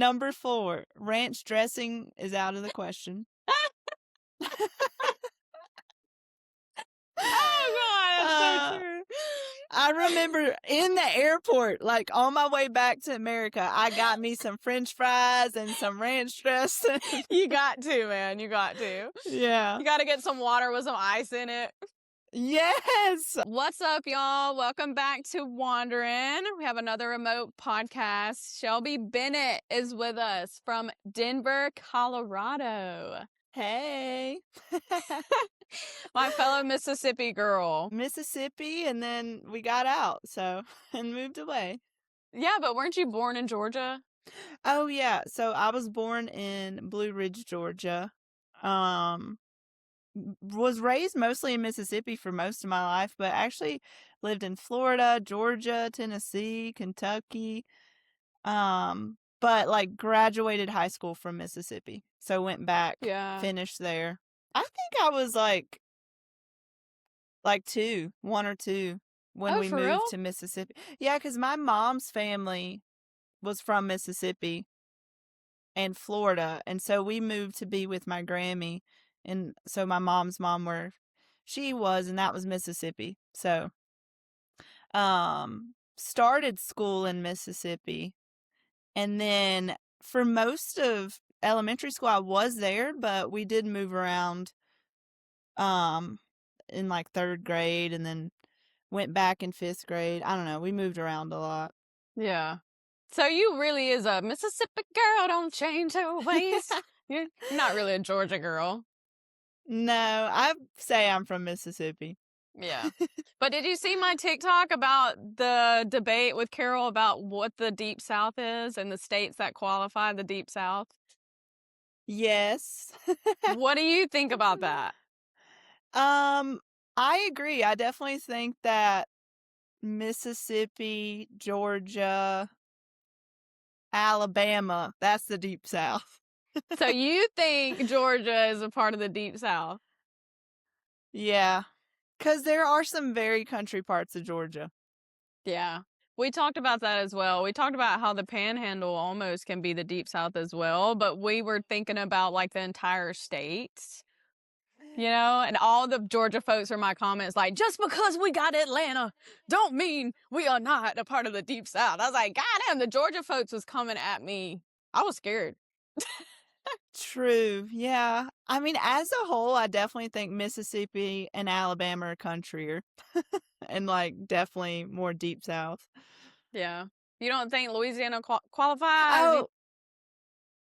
Number 4, ranch dressing is out of the question. Oh, God, that's so true. I remember in the airport, like on my way back to America, I got me some French fries and some ranch dressing. You got to, man. You got to. Yeah. You got to get some water with some ice in it. Yes. What's up, y'all? Welcome back to Wandering. We have another remote podcast. Shelbi Bennett is with us from Denver, Colorado. Hey. My fellow Mississippi girl. Mississippi, and then we got out, and moved away. Yeah, but weren't you born in Georgia? Oh, yeah. So I was born in Blue Ridge, Georgia. Was raised mostly in Mississippi for most of my life, but actually lived in Florida, Georgia, Tennessee, Kentucky. But like graduated high school from Mississippi. So went back, finished there. I think I was like 1 or 2 when we moved real? to Mississippi. Yeah, because my mom's family was from Mississippi and Florida, and so we moved to be with my Grammy, and so my mom's mom and that was Mississippi. So, started school in Mississippi, and then for most of elementary school I was there, but we did move around, in like 3rd grade, and then went back in 5th grade. I don't know. We moved around a lot. Yeah. So you really is a Mississippi girl, don't change her ways. You're not really a Georgia girl. No, I say I'm from Mississippi. Yeah. But did you see my TikTok about the debate with Carol about what the Deep South is and the states that qualify the Deep South? Yes. What do you think about that? I agree. I definitely think that Mississippi, Georgia, Alabama, that's the Deep South. So you think Georgia is a part of the Deep South? Yeah. Because there are some very country parts of Georgia. Yeah. We talked about that as well. We talked about how the Panhandle almost can be the Deep South as well, but we were thinking about like the entire states. You know, and all the Georgia folks were my comments like, just because we got Atlanta don't mean we are not a part of the Deep South. I was like, God damn, the Georgia folks was coming at me. I was scared. True. Yeah. I mean, as a whole, I definitely think Mississippi and Alabama are countryer and like definitely more Deep South. Yeah. You don't think Louisiana qualifies? Oh,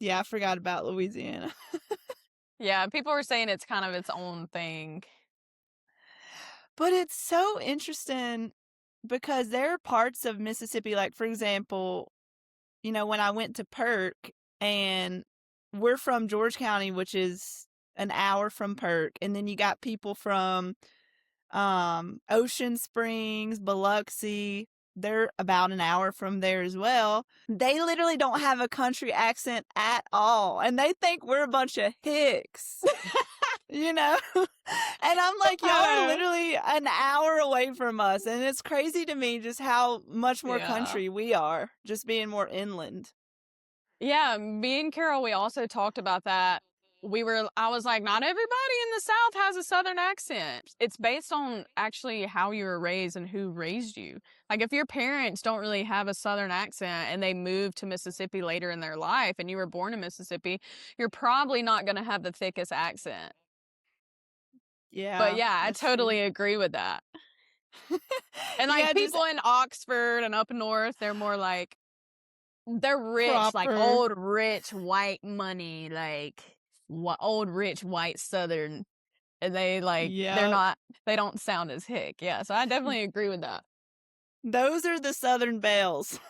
yeah. I forgot about Louisiana. Yeah, people were saying it's kind of its own thing. But it's so interesting because there are parts of Mississippi, like, for example, you know, when I went to Perk, and we're from George County, which is an hour from Perk, and then you got people from Ocean Springs, Biloxi. They're about an hour from there as well. They literally don't have a country accent at all, and they think we're a bunch of hicks. You know? And I'm like, y'all are literally an hour away from us, and it's crazy to me just how much more country we are, just being more inland. Yeah, me and Carol, we also talked about that. I was like, not everybody in the South has a Southern accent. It's based on actually how you were raised and who raised you. Like if your parents don't really have a Southern accent and they moved to Mississippi later in their life and you were born in Mississippi, you're probably not going to have the thickest accent. Yeah. But yeah, I totally agree with that. And like people in Oxford and up north, they're more like, they're rich, proper. Like old rich white money, like old rich white Southern, and they like they don't sound as hick. Yeah, so I definitely agree with that. Those are the Southern belles.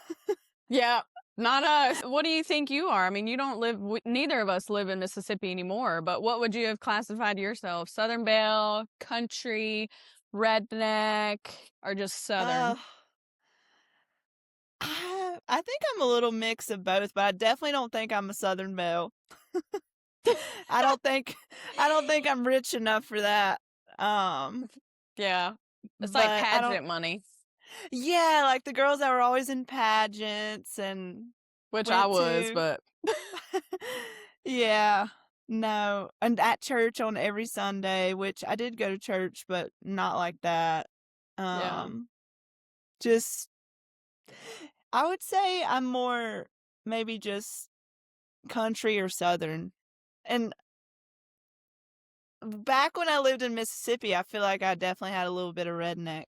Yeah, not us. What do you think you are? I mean, you don't live. Neither of us live in Mississippi anymore. But what would you have classified yourself? Southern belle, country, redneck, or just Southern? I think I'm a little mix of both, but I definitely don't think I'm a Southern belle. I don't think I'm rich enough for that. Yeah, it's like pageant money. Yeah, like the girls that were always in pageants and Which I went was, to. but Yeah. No, and at church on every Sunday, which I did go to church, but not like that. yeah. Um, just I would say I'm more maybe just country or southern. And back when I lived in Mississippi, I feel like I definitely had a little bit of redneck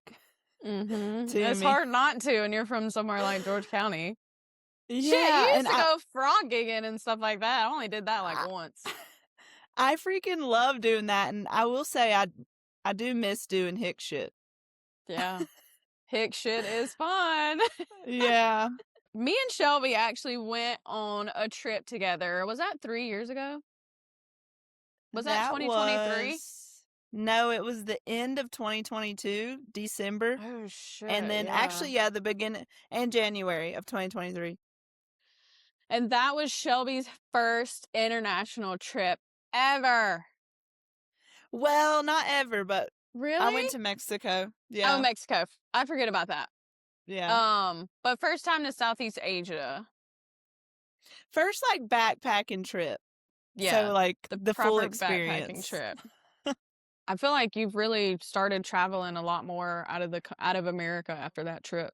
to It's me. hard not to when you're from somewhere like George County. Shit, you Yeah, and used to go frog gigging and stuff like that. I only did that like I once. I freaking love doing that, and I will say I do miss doing hick shit. Yeah. Hick shit is fun. Yeah, Me and Shelby actually went on a trip together. Was that 3 years ago? Was that that 2023? was no, it was the end of 2022, December, Oh and shit, then yeah. actually, yeah, the beginning and January of 2023. And that was Shelby's first international trip ever. Well, not ever, but I Really? went to Mexico. Oh, Yeah, Mexico. I forget about that. yeah. But first time to Southeast Asia. First, like, backpacking trip, so, Yeah, like, the the full proper backpacking experience. trip. I feel like you've really started traveling a lot more out of America after that trip.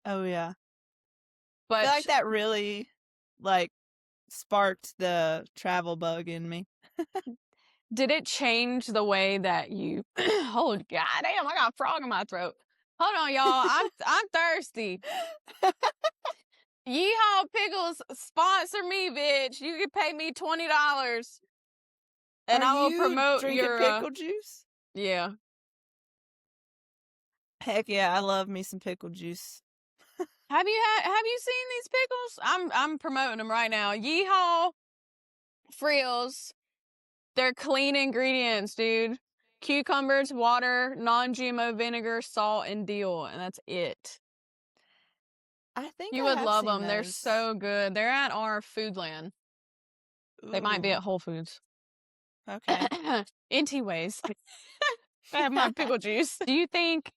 Oh, yeah. I feel But like that really, like, sparked the travel bug in me. did it change the way that you oh goddamn, I got a frog in my throat. Hold on, y'all. I'm thirsty. Yeehaw Pickles, sponsor me, bitch. You can pay me $20 and Are I will you promote drinking your pickle juice? yeah. Heck yeah, I love me some pickle juice. Have you seen these pickles? I'm promoting them right now. Yeehaw Frills. They're clean ingredients, dude. Cucumbers, water, non-GMO vinegar, salt, and dill, and that's it. I think You I would have love seen them. They're those. so good. They're at our Foodland. They might be Ooh, at Whole Foods. okay. Anyways, I have my pickle juice. Do you think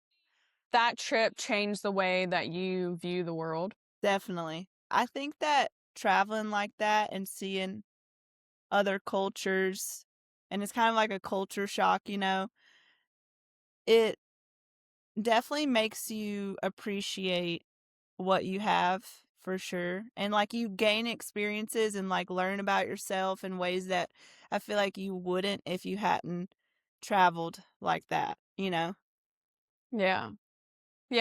that trip changed the way that you view the world? Definitely. I think that traveling like that and seeing other cultures, and it's kind of like a culture shock, it definitely makes you appreciate what you have for sure. And like you gain experiences and like learn about yourself in ways that I feel like you wouldn't if you hadn't traveled like that? Yeah. Yeah,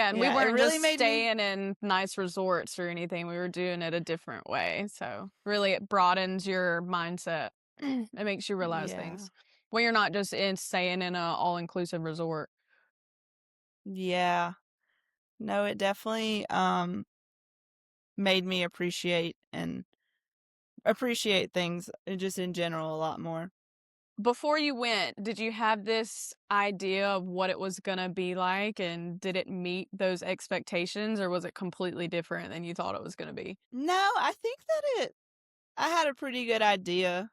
and we Yeah, it weren't really just made me. staying in nice resorts or anything. We were doing it a different way. So, really, it broadens your mindset. It makes you realize Yeah. things when you're not just staying in a all-inclusive resort. Yeah. No, it definitely made me appreciate things just in general a lot more. Before you went, did you have this idea of what it was gonna be like, and did it meet those expectations, or was it completely different than you thought it was gonna be? No, I think that I had a pretty good idea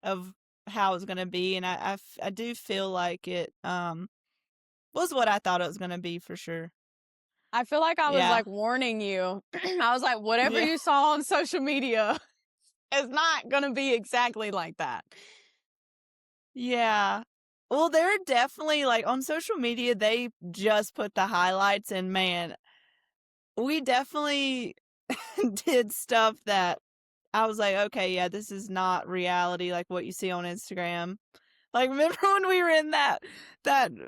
of how it was gonna be, and I do feel like it was what I thought it was gonna be for sure. I feel like I was, Yeah. like, warning you. I was like, "Whatever Yeah. you saw on social media is not gonna be exactly like that." Yeah. Well, they're definitely like on social media, they just put the highlights, and man, we definitely did stuff that I was like, okay, yeah, this is not reality like what you see on Instagram. Like, remember when we were in that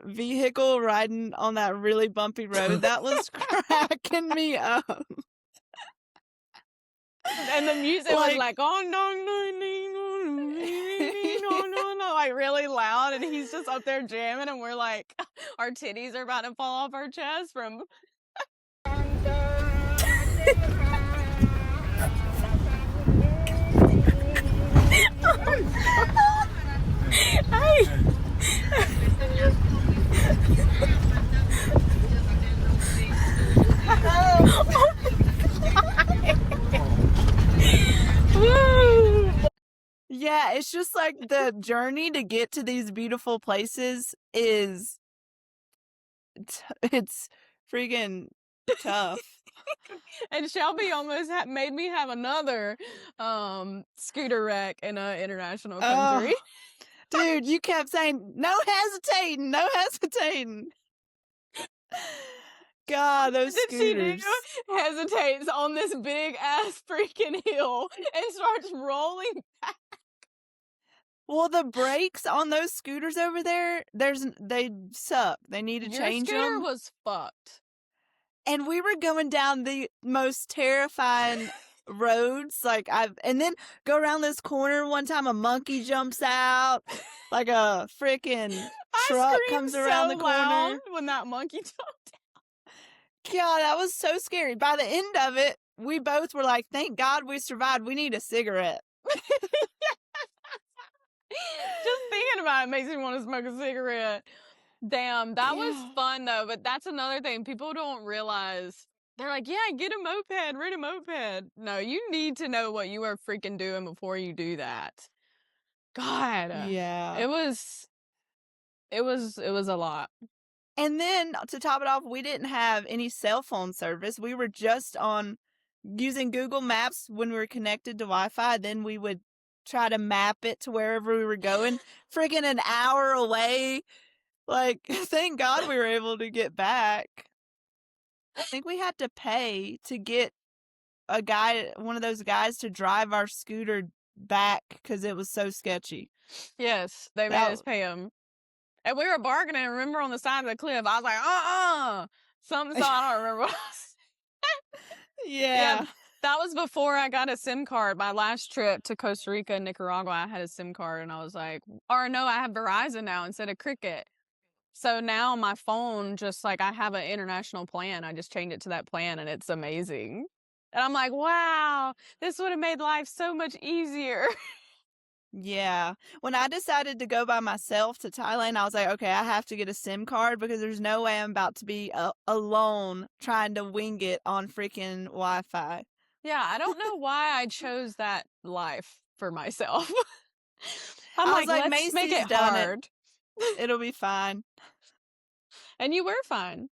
vehicle riding on that really bumpy road? That was cracking me up. And the music was Like, like, "Oh, no, no, no, no, no," like, really loud, and he's just up there jamming, and we're like our titties are about to fall off our chest from Woo! yeah, it's just like the journey to get to these beautiful places it's freaking tough. And Shelby almost made me have another scooter wreck in an international country. Oh, dude, you kept saying, no hesitating, no hesitating. God, those Did she do? scooters. Hesitates on this big ass freaking hill and starts rolling. Well, the brakes on those scooters over there, they suck. They need to Your change scooter them. was fucked. And we were going down the most terrifying roads. And then go around this corner one time, a monkey jumps out, like a freaking truck comes around the corner. When that monkey jumped. God, that was so scary. By the end of it, we both were like, thank God we survived. We need a cigarette. Just thinking about it makes me want to smoke a cigarette. Damn, that was fun though, but that's another thing people don't realize. They're like, yeah, get a moped, rent a moped. No, you need to know what you are freaking doing before you do that. God. Yeah. It was a lot. And then to top it off, we didn't have any cell phone service. We were just on using Google Maps when we were connected to Wi-Fi. Then we would try to map it to wherever we were going. Freaking an hour away. Like, thank God we were able to get back. I think we had to pay to get one of those guys to drive our scooter back because it was so sketchy. Yes, they made us pay him. And we were bargaining, remember, on the side of the cliff. I was like, something, so I don't remember what I said. Yeah. That was before I got a SIM card. My last trip to Costa Rica and Nicaragua, I had a SIM card, and I was like, or no, I have Verizon now instead of Cricket. So now my phone, just like I have an international plan. I just changed it to that plan, and it's amazing. And I'm like, wow, this would have made life so much easier. Yeah. When I decided to go by myself to Thailand, I was like, okay, I have to get a SIM card because there's no way I'm about to be alone trying to wing it on freaking Wi-Fi. Yeah, I don't know why I chose that life for myself. I'm I was like, let's Macy's make it done hard. It'll be fine. And you were fine.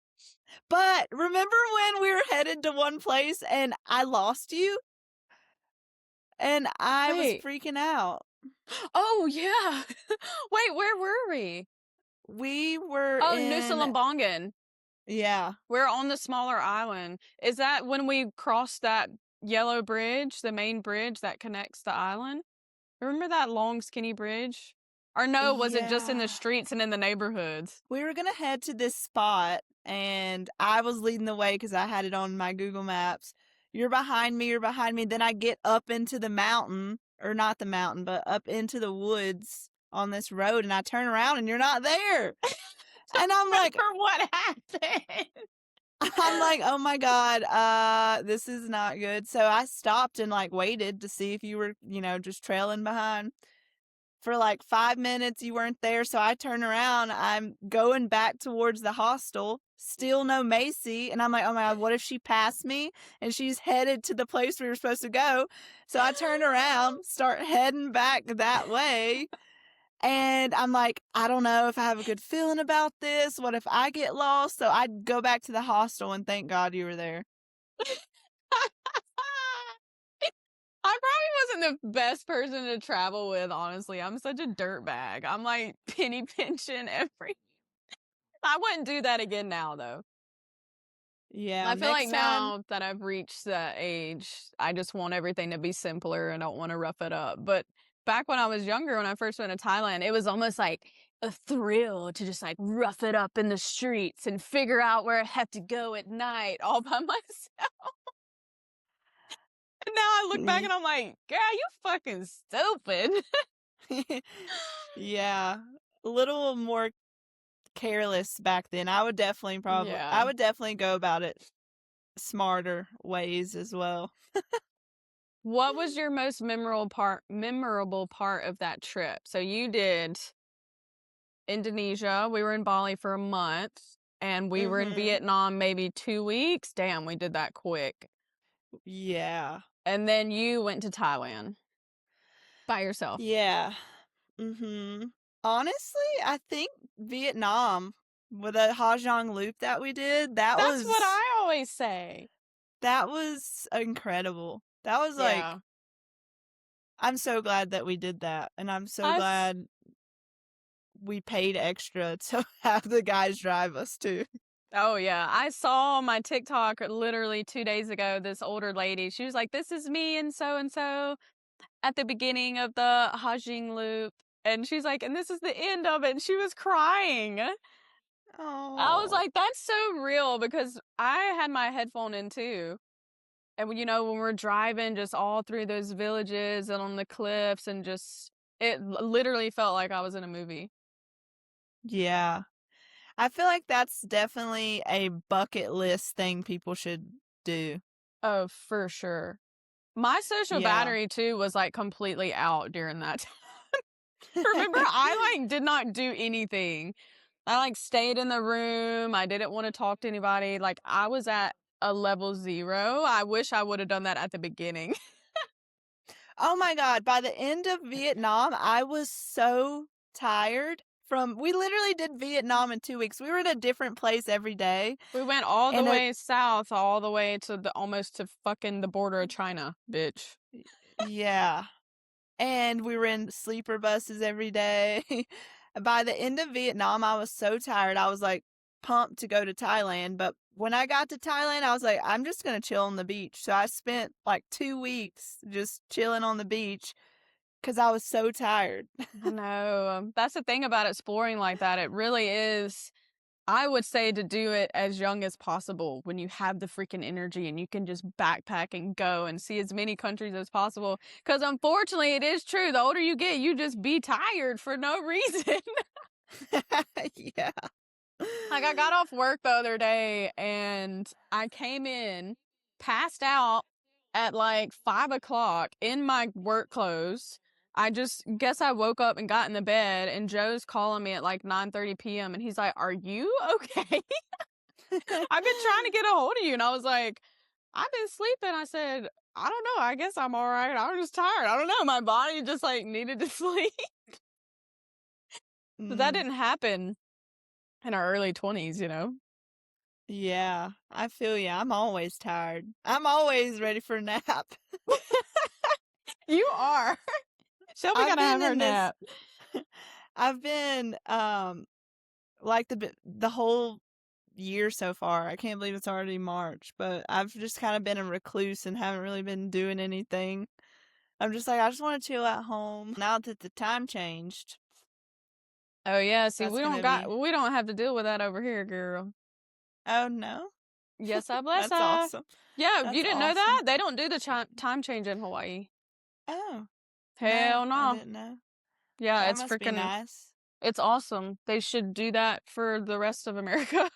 But remember when we were headed to one place and I lost you? And I was freaking out. Oh, yeah. Wait, where were we? We were in... Nusa Lembongan. Yeah. We're on the smaller island. Is that when we crossed that yellow bridge, the main bridge that connects the island? Remember that long, skinny bridge? Or no, was it just in the streets and in the neighborhoods? We were going to head to this spot, and I was leading the way because I had it on my Google Maps. You're behind me. Then I get up into the mountain, or not the mountain, but up into the woods on this road, and I turn around, and you're not there. And I'm like, what happened? I'm like, oh my God, this is not good. So I stopped and like waited to see if you were, just trailing behind. For like 5 minutes, you weren't there. So I turn around, I'm going back towards the hostel, still no Macy. And I'm like, oh my God, what if she passed me and she's headed to the place we were supposed to go? So I turn around, start heading back that way. And I'm like, I don't know if I have a good feeling about this. What if I get lost? So I go back to the hostel and thank God you were there. I probably wasn't the best person to travel with, honestly. I'm such a dirtbag. I'm like penny pinching I wouldn't do that again now, though. Yeah. I feel like now that I've reached that age, I just want everything to be simpler and don't want to rough it up. But back when I was younger, when I first went to Thailand, it was almost like a thrill to just like rough it up in the streets and figure out where I had to go at night all by myself. And now I look back and I'm like, girl, you fucking stupid. Yeah. A little more careless back then. I would definitely go about it smarter ways as well. What was your most memorable part of that trip? So you did Indonesia. We were in Bali for a month, and we were in Vietnam maybe 2 weeks. Damn, we did that quick. Yeah. And then you went to Thailand by yourself. Yeah. Honestly, I think Vietnam with the Ha Giang loop that we did, That's what I always say. That was incredible. That was Yeah. like I'm so glad that we did that, and I'm so I s glad we paid extra to have the guys drive us too. Oh, yeah. I saw on my TikTok literally 2 days ago, this older lady, she was like, "This is me and so at the beginning of the Hajing loop," and she's like, "And this is the end of it," and she was crying. I was Oh. like, "That's so real," because I had my headphone in too, and when we're driving just all through those villages and on the cliffs and just it literally felt like I was in a movie. Yeah. I feel like that's definitely a bucket list thing people should do. Oh, for sure. My social Yeah. battery too was, like, completely out during that time. Remember, I, like, did not do anything. I, like, stayed in the room, I didn't wanna talk to anybody, like, I was at a level 0. I wish I would've done that at the beginning. Oh my god, by the end of Vietnam, I was so tired from we literally did Vietnam in 2 weeks. We were in a different place every day, We went all the and it way south, all the way to the almost to fucking the border of China, bitch. yeah, and we were in sleeper buses every day. By the end of Vietnam, I was so tired, I was, like, pumped to go to Thailand, but when I got to Thailand, I was like, "I'm just gonna chill on the beach." So I spent, like, 2 weeks just chilling on the beach because I was so tired. I know, that's the thing about exploring like that, it really is I would say to do it as young as possible when you have the freaking energy and you can just backpack and go and see as many countries as possible. Because unfortunately, it is true. The older you get, you just be tired for no reason. Yeah. Like, I got off work the other day and I came in, passed out at like 5 o'clock in my work clothes. I just guess I woke up and got in the bed, and Joe's calling me at like 9:30 p.m. and he's like, "Are you okay?" I've been trying to get a hold of you. And I was like, I've been sleeping. I said, I don't know. I guess I'm all right. I was just tired. I don't know. My body just like needed to sleep. But that Mm, didn't happen in our early 20s. yeah, I feel ya. I'm always tired. I'm always ready for a nap. You are. Shelby I've gotta been have her in this nap. I've been, like, the whole year so far. I can't believe it's already March, but I've just kinda been a recluse and haven't really been doing anything. I'm just like, "I just wanna chill at home." Now that the time changed, Oh yeah. See, that's we don't gonna got be we don't have to deal with that over here, girl. Oh, no? Yes, I bless That's her. awesome. Yeah, you That's didn't know awesome. that? They don't do the time change in Hawaii. Oh, no, Hell I no. didn't know. Yeah, That it's must be freaking nice. it's awesome. They should do that for the rest of America.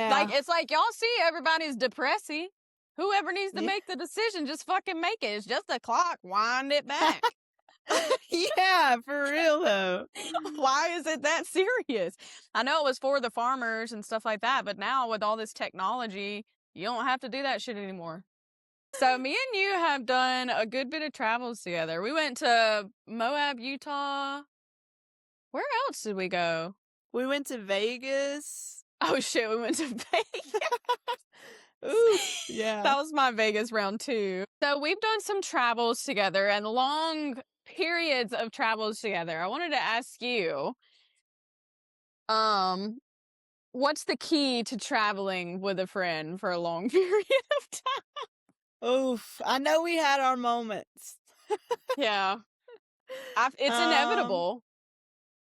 Like, Yeah. it's like, y'all see everybody's depressing. Whoever needs to Yeah. make the decision, just fucking make it. It's just a clock. Wind it back. Yeah, for real though. Why is it that serious? I know it was for the farmers and stuff like that, but now with all this technology, you don't have to do that shit anymore. So me and you have done a good bit of travels together. We went to Moab, Utah. Where else did we go? We went to Vegas. Oh shit, we went to Vegas. Oof, yeah. That was my Vegas round 2. So we've done some travels together and long periods of travels together. I wanted to ask you, um, what's the key to traveling with a friend for a long period of time? Oof. I know we had our moments. Yeah, it's Um, inevitable.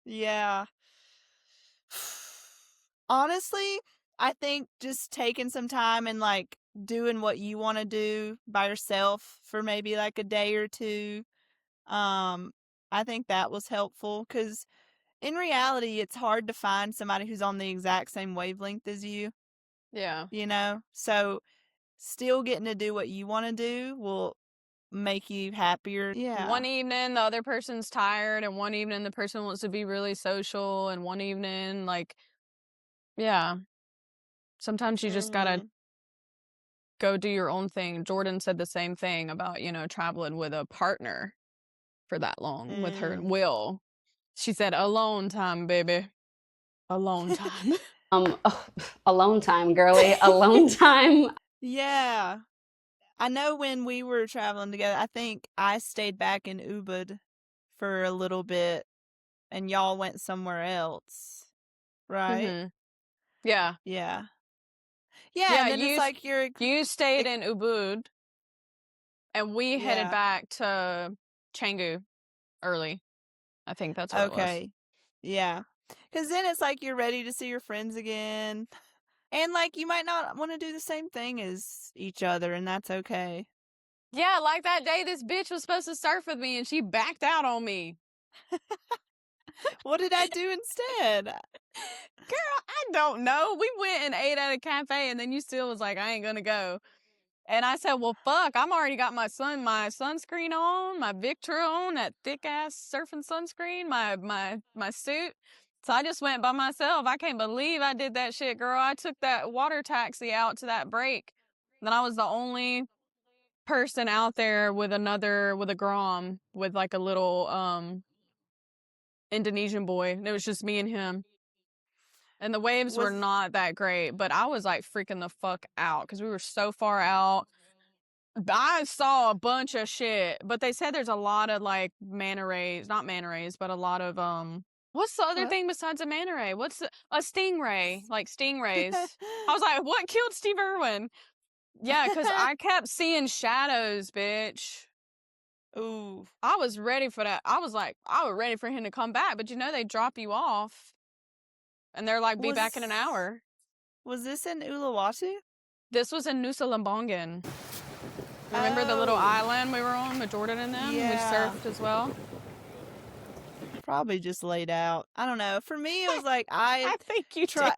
yeah. Honestly, I think just taking some time and like doing what you want to do by yourself for maybe like a day or two. Um, I think that was helpful because in reality, it's hard to find somebody who's on the exact same wavelength as you, Yeah. you know? So still getting to do what you want to do will make you happier. Yeah. One evening, the other person's tired, and one evening, the person wants to be really social, and one evening, like, yeah, sometimes you just gotta Mhm. go do your own thing. Jordan said the same thing about, traveling with a partner for that long with her Mm. and Will. She said, alone time, baby. Alone time. Oh, alone time, girly. Alone time. Yeah. I know when we were traveling together, I think I stayed back in Ubud for a little bit and y'all went somewhere else, right? Mhm. Yeah. Yeah. Yeah, Yeah, and then it's like you stayed in Ubud, and we headed yeah. back to Canggu early. I think that's what it was. Okay. Yeah. Cuz then it's like you're ready to see your friends again. And like you might not want to do the same thing as each other and that's okay. Yeah, like that day this bitch was supposed to surf with me and she backed out on me. What did I do instead? Girl, I don't know. We went and ate at a cafe and then you still was like, I ain't gonna go. And I said, well, fuck, I'm already got my sunscreen on, my Victra on, that thick ass surfing sunscreen, my suit. So I just went by myself. I can't believe I did that shit, girl. I took that water taxi out to that break. Then I was the only person out there with a Grom with like a little Indonesian boy. And it was just me and him. And the waves were Was not that great, but I was like freaking the fuck out because we were so far out. I saw a bunch of shit, but they said there's a lot of like manta rays, not manta rays, but a lot of what's the other what? thing besides a manta ray? A stingray, like stingrays. I was like, what killed Steve Irwin? Yeah, because I kept seeing shadows, bitch. Ooh. I was ready for that. I was like, I was ready for him to come back, but you know they drop you off, and they're like, be back in an Was hour. was this in Uluwatu? This was in Nusa Lembongan. Remember the little Oh. island we were on with Jordan and them? We Yeah. surfed as well. Probably just laid out. I don't know. For me, it was like I think you did. try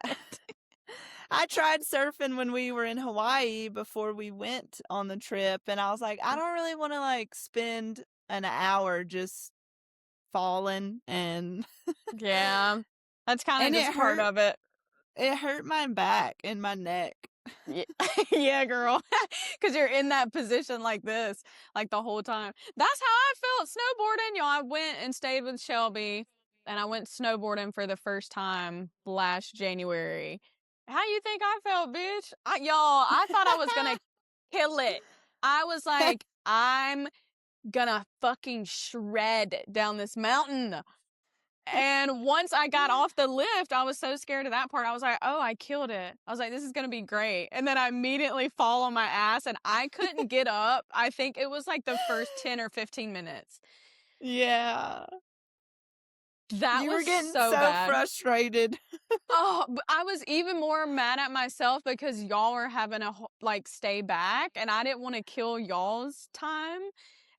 I tried surfing when we were in Hawaii before we went on the trip, and I was like, I don't really want to like spend an hour just falling and Yeah. That's kind of and just part of it. it hurt my back and my neck. Yeah, yeah, girl. Because you're in that position like this, like the whole time. That's how I felt snowboarding. Y'all, I went and stayed with Shelby, and I went snowboarding for the first time last January. How you think I felt, bitch? I thought I was gonna kill it. I was like, I'm gonna fucking shred down this mountain. And once I got off the lift, I was so scared of that part. I was like, oh, I killed it. I was like, this is going to be great. And then I immediately fall on my ass and I couldn't get up. I think it was like the first 10 or 15 minutes. Yeah. That You were was getting so so bad. frustrated. Oh, but I was even more mad at myself because y'all were having like stay back and I didn't want to kill y'all's time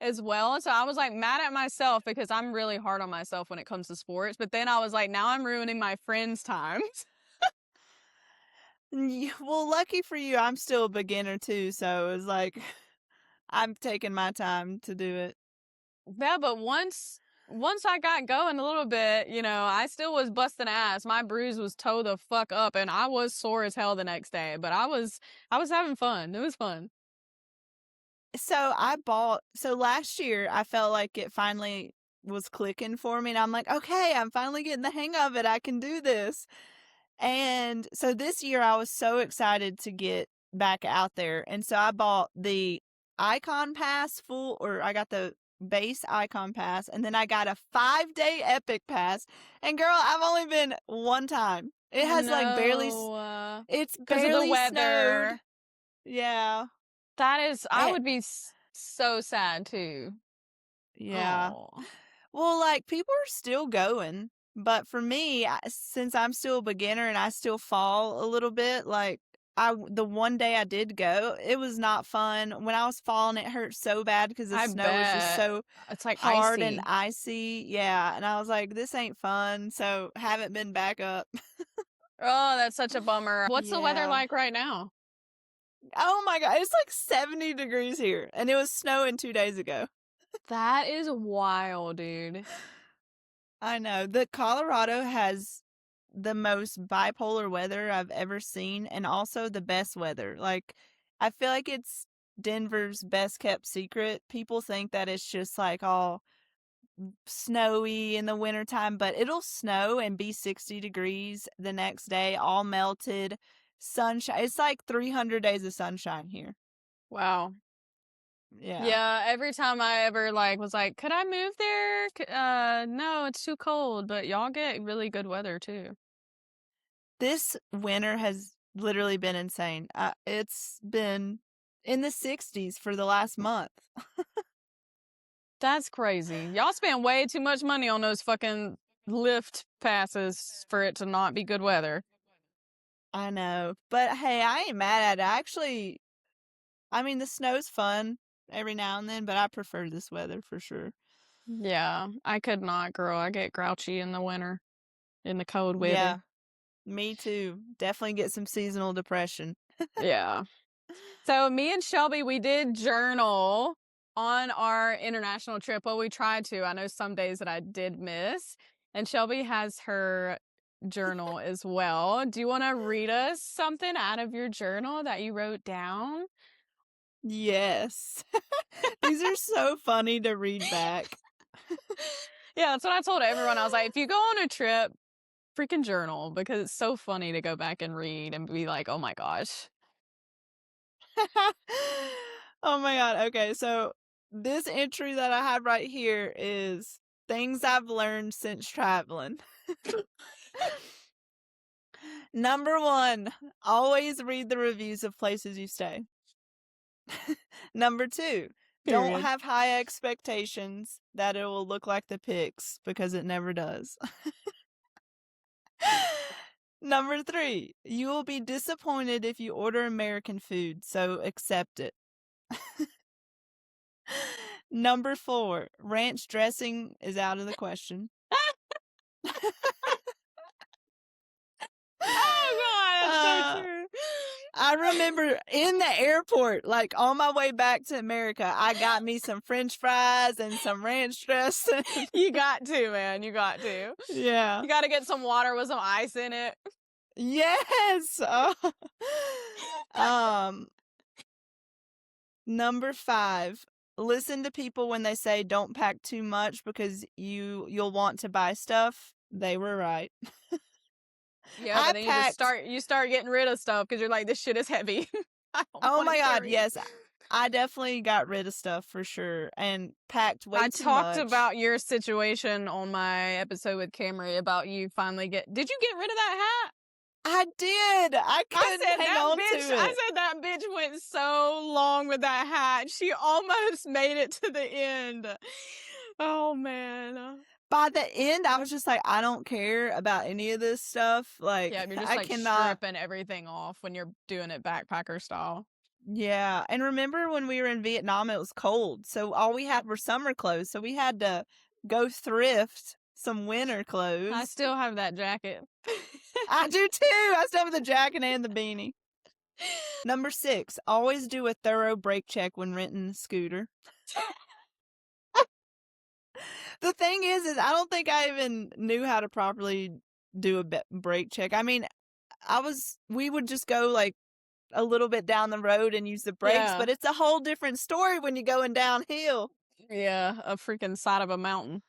as well. So I was like mad at myself because I'm really hard on myself when it comes to sports. But then I was like, now I'm ruining my friends' time. Well, lucky for you, I'm still a beginner too, so it was like I'm taking my time to do it. Yeah, but once I got going a little bit, I still was busting ass. My bruise was toe the fuck up and I was sore as hell the next day, but I was having fun. It was fun. So last year I felt like it finally was clicking for me and I'm like, "Okay, I'm finally getting the hang of it. I can do this." And so this year I was so excited to get back out there. And so I bought the Icon Pass or I got the base Icon Pass and then I got a 5-day Epic Pass. And girl, I've only been one time. It Oh has like no, it's because of the barely snowed. weather. Yeah. I Eh, would be so sad too. yeah. Oh, Well, like people are still going, but for me, since I'm still a beginner and I still fall a little bit, like the one day I did go, it was not fun. When I was falling, it hurt so bad because the I snow was just bet so it's like hard and icy. icy. Yeah, and I was like, this ain't fun. So haven't been back up. Oh, that's such a bummer. What's the weather Yeah. like right now? Oh my God, it's like 70 degrees here, and it was snowing 2 days ago. That is wild, dude. I know. The Colorado has the most bipolar weather I've ever seen and also the best weather. Like I feel like it's Denver's best kept secret. People think that it's just like all snowy in the wintertime, but it'll snow and be 60 degrees the next day, all melted, sunshine. It's like 300 days of sunshine here. Wow. Yeah. Yeah, every time I ever was like, could I move there? No, it's too cold, but y'all get really good weather too. This winter has literally been insane. It's been in the 60s for the last month. That's crazy. Y'all spend way too much money on those fucking lift passes for it to not be good weather. I know. But hey, I ain't mad at it. I mean, the snow's fun every now and then, but I prefer this weather for sure. Yeah, I could not, girl. I get grouchy in the winter, in the cold weather. Yeah, me too. Definitely get some seasonal depression. Yeah. So me and Shelby, we did journal on our international trip. Well, we tried to. I know some days that I did miss. And Shelby has her journal as well. Do you want to read us something out of your journal that you wrote down? Yes. These are so funny to read back. Yeah, that's what I told everyone. I was like, if you go on a trip, freaking journal, because it's so funny to go back and read and be like, oh my gosh. Oh my God. Okay, so this entry that I have right here is things I've learned since traveling. Number 1, always read the reviews of places you stay. Number 2, don't Period. have high expectations that it will look like the pics because it never does. Number 3, you will be disappointed if you order American food, so accept it. Number 4, ranch dressing is out of the question. Oh God, that's so true. I remember in the airport, like on my way back to America, I got me some French fries and some ranch dressing. You got to, man. You got to. Yeah. You got to get some water with some ice in it. Yes. Number 5, listen to people when they say don't pack too much because you'll want to buy stuff. They were right. Yeah, but then you start getting rid of stuff because you're like, this shit is heavy. Oh my God, yes. I definitely got rid of stuff for sure and packed way too much. I talked about your situation on my episode with Camry about you finally did you get rid of that hat? I did. I couldn't hang on to it. I said that bitch went so long with that hat. She almost made it to the end. Oh man. By the end, I was just like, I don't care about any of this stuff. Like, yeah, you're just I cannot stripping everything off when you're doing it backpacker style. Yeah, and remember when we were in Vietnam, it was cold, so all we had were summer clothes, so we had to go thrift some winter clothes. I still have that jacket. I do too. I still have the jacket and the beanie. Number 6, always do a thorough brake check when renting a scooter. The thing is I don't think I even knew how to properly do a brake check. I mean, we would just go like a little bit down the road and use the brakes, but it's a whole different story when you're going downhill. Yeah, a freaking side of a mountain.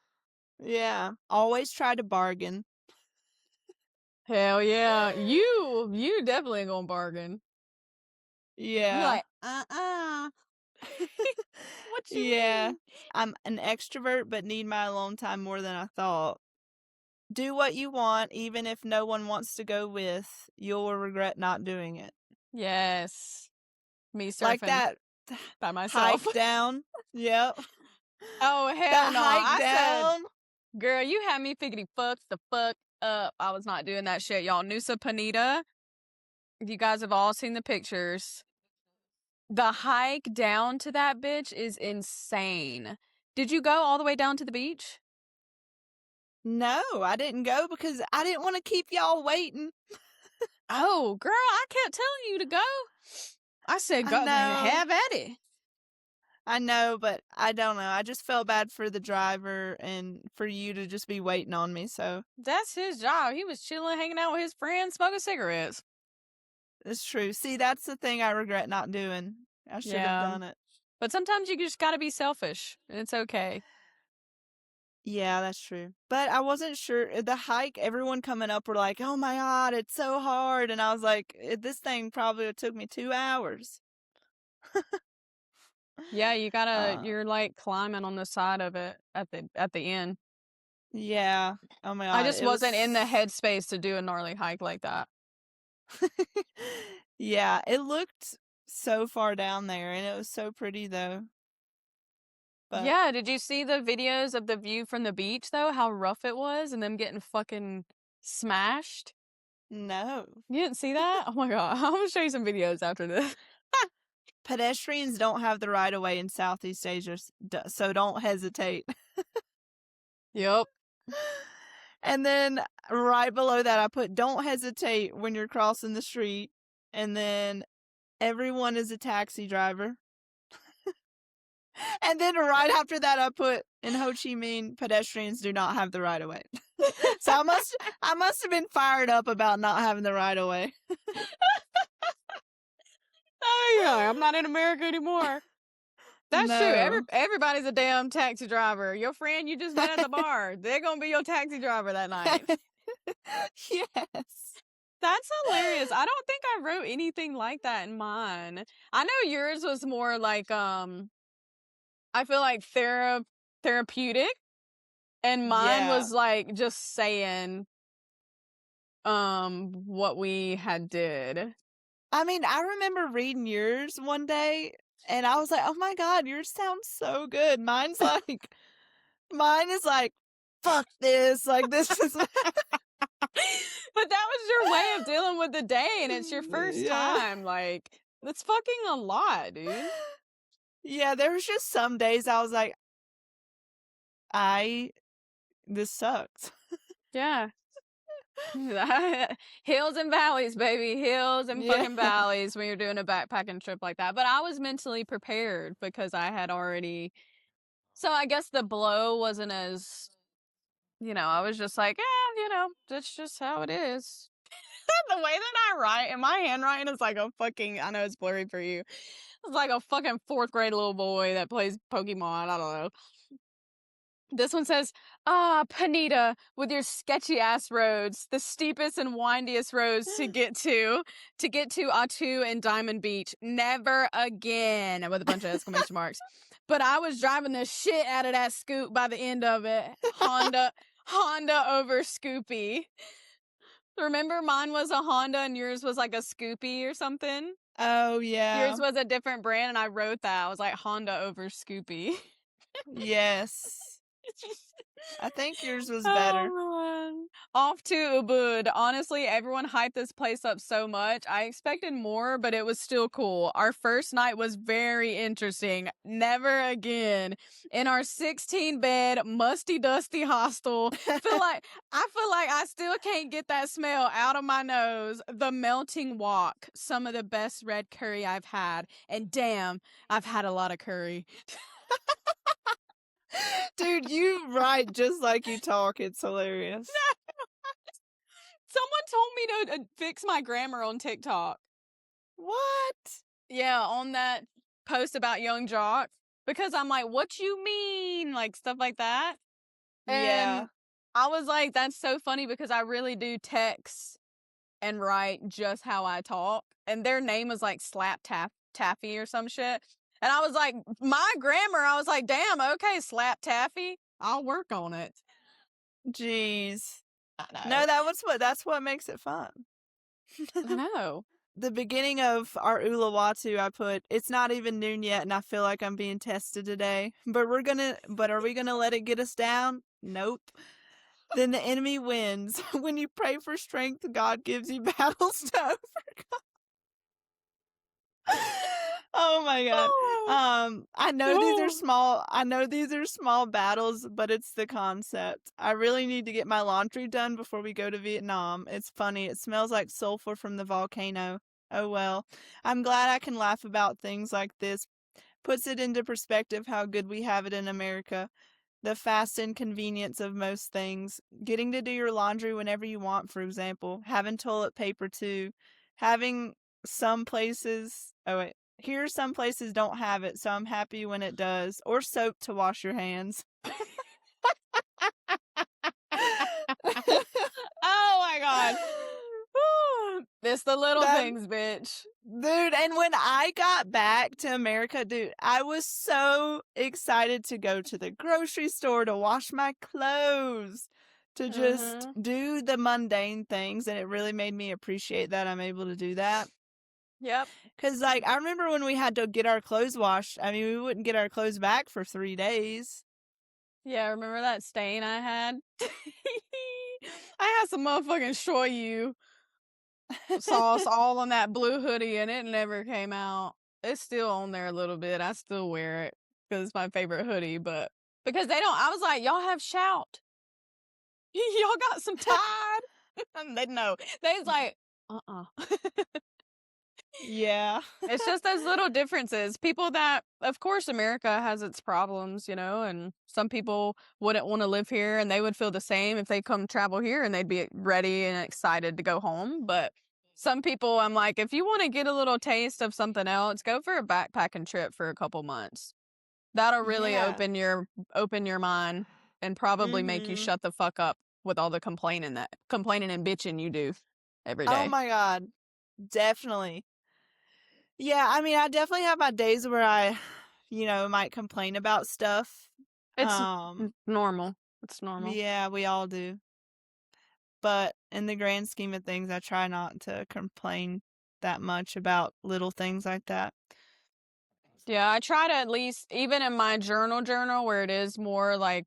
Yeah, always try to bargain. Hell yeah, you definitely gonna bargain. Yeah. You're like, what you mean? I'm an extrovert but need my alone time more than I thought. Do what you want, even if no one wants to go with. You'll regret not doing it. Yes. Me surfing Like that by myself. hike down. Yep. Oh, hell That no. hike I down. said, girl, you had me figuring fucks the fuck up. I was not doing that shit, y'all. Nusa Penida. You guys have all seen the pictures. The hike down to that bitch is insane. Did you go all the way down to the beach? No, I didn't go because I didn't want to keep y'all waiting. Oh, girl, I kept telling you to go. I said, go have at it. I know, but I don't know. I just felt bad for the driver and for you to just be waiting on me, so. That's his job. He was chilling, hanging out with his friends, smoking cigarettes. It's true. See, that's the thing I regret not doing. I should have done it. But sometimes you just gotta be selfish. It's okay. Yeah, that's true. But I wasn't sure. The hike, everyone coming up were like, oh my God, it's so hard. And I was like, this thing probably took me 2 hours. Yeah, Uh, you're like climbing on the side of it at the end. yeah. Oh my I God. just It was. wasn't in the headspace to do a gnarly hike like that. Yeah, it looked so far down there and it was so pretty though. But Yeah, did you see the videos of the view from the beach though? How rough it was and them getting fucking smashed? no. You didn't see that? Oh my god. I'm gonna show you some videos after this. Pedestrians don't have the right of way in Southeast Asia, so don't hesitate. Yep. And then right below that, I put, don't hesitate when you're crossing the street. And then everyone is a taxi driver. And then right after that, I put, in Ho Chi Minh, pedestrians do not have the right of way. So I must have been fired up about not having the right of way. Oh yeah, I'm not in America anymore. That's true. No. Everybody's a damn taxi driver. Your friend you just met at the bar, they're gonna be your taxi driver that night. Yes. That's hilarious. I don't think I wrote anything like that in mine. I know yours was more like I feel like therapeutic, and mine Yeah. was like just saying what we had did. I mean, I remember reading yours one day and I was like, oh my God, yours sounds so good. Mine is like, fuck this. Like, this is. But that was your way of dealing with the day, and it's your first Yeah. time. Like, that's fucking a lot, dude. Yeah, there was just some days I was like, this sucks. Yeah. Hills and valleys, baby. Hills and fucking valleys when you're doing a backpacking trip like that. But I was mentally prepared because I had already. So I guess the blow wasn't as, I was just like, yeah, that's just how it is. The way that I write, and my handwriting is like a fucking, I know it's blurry for you. It's like a fucking 4th grade little boy that plays Pokemon. I don't know. This one says, Panita, with your sketchy ass roads, the steepest and windiest roads to get to Atu and Diamond Beach. Never again, with a bunch of exclamation marks. But I was driving the shit out of that scoop by the end of it. Honda over Scoopy. Remember mine was a Honda and yours was like a Scoopy or something? Oh, yeah. Yours was a different brand and I wrote that. I was like Honda over Scoopy. Yes. I think yours was better. Oh, off to Ubud. Honestly, everyone hyped this place up so much. I expected more, but it was still cool. Our first night was very interesting. Never again. In our 16-bed, musty, dusty hostel. I feel like I still can't get that smell out of my nose. The melting wok. Some of the best red curry I've had. And damn, I've had a lot of curry. Dude, you write just like you talk. It's hilarious. Someone told me to fix my grammar on TikTok. What? Yeah, on that post about Young Jock. Because I'm like, what you mean? Like, stuff like that. Yeah. And I was like, that's so funny because I really do text and write just how I talk. And their name was like Slap Taffy or some shit. And I was like, my grammar, I was like, damn, okay, Slap Taffy. I'll work on it. Jeez. I know. No, that's what makes it fun. I know. The beginning of our Uluwatu, I put, it's not even noon yet and I feel like I'm being tested today. But are we gonna let it get us down? Nope. Then the enemy wins. When you pray for strength, God gives you battles to overcome. Oh my God. I know these are small battles, but it's the concept. I really need to get my laundry done before we go to Vietnam. It's funny. It smells like sulfur from the volcano. Oh well. I'm glad I can laugh about things like this. Puts it into perspective how good we have it in America. The fast inconvenience of most things. Getting to do your laundry whenever you want, for example. Having toilet paper too. Having some places, here some places don't have it, so I'm happy when it does. Or soap to wash your hands. God. It's the little That- things, bitch. Dude, and when I got back to America, dude, I was so excited to go to the grocery store, to wash my clothes, to just do the mundane things, and it really made me appreciate that I'm able to do that. Yep. Because, like, I remember when we had to get our clothes washed, I mean, we wouldn't get our clothes back for 3 days. Yeah, remember that stain I had? I had some motherfucking shoyu sauce all on that blue hoodie, and it never came out. It's still on there a little bit. I still wear it because it's my favorite hoodie, but because they don't, I was like, y'all have shout. Y'all got some Tide? And they know. They was like, Yeah. It's just those little differences. People that, of course, America has its problems, you know, and some people wouldn't want to live here and they would feel the same if they come travel here and they'd be ready and excited to go home. But some people, I'm like, if you want to get a little taste of something else, go for a backpacking trip for a couple months. That'll really Yeah. open your mind and probably make you shut the fuck up with all the complaining and bitching you do every day. Oh my God. Definitely. Yeah, I mean, I definitely have my days where I, might complain about stuff. It's normal. It's normal. Yeah, we all do. But in the grand scheme of things, I try not to complain that much about little things like that. Yeah, I try to at least, even in my journal where it is more like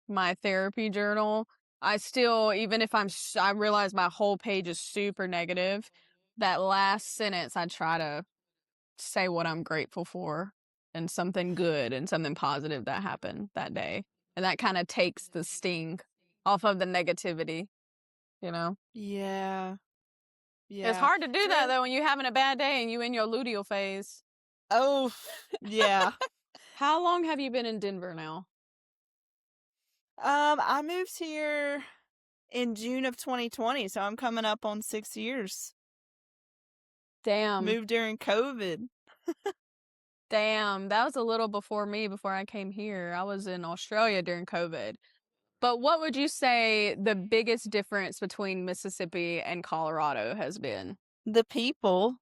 my therapy journal, I still, even if I realize my whole page is super negative, that last sentence, I try to say what I'm grateful for and something good and something positive that happened that day. And that kind of takes the sting off of the negativity, you know? Yeah. Yeah. It's hard to do that though when you're having a bad day and you in your luteal phase. Oh, yeah. How long have you been in Denver now? I moved here in June of 2020, so I'm coming up on 6 years. Damn. Moved during COVID. Damn, that was a little before me, before I came here. I was in Australia during COVID. But what would you say the biggest difference between Mississippi and Colorado has been? The people,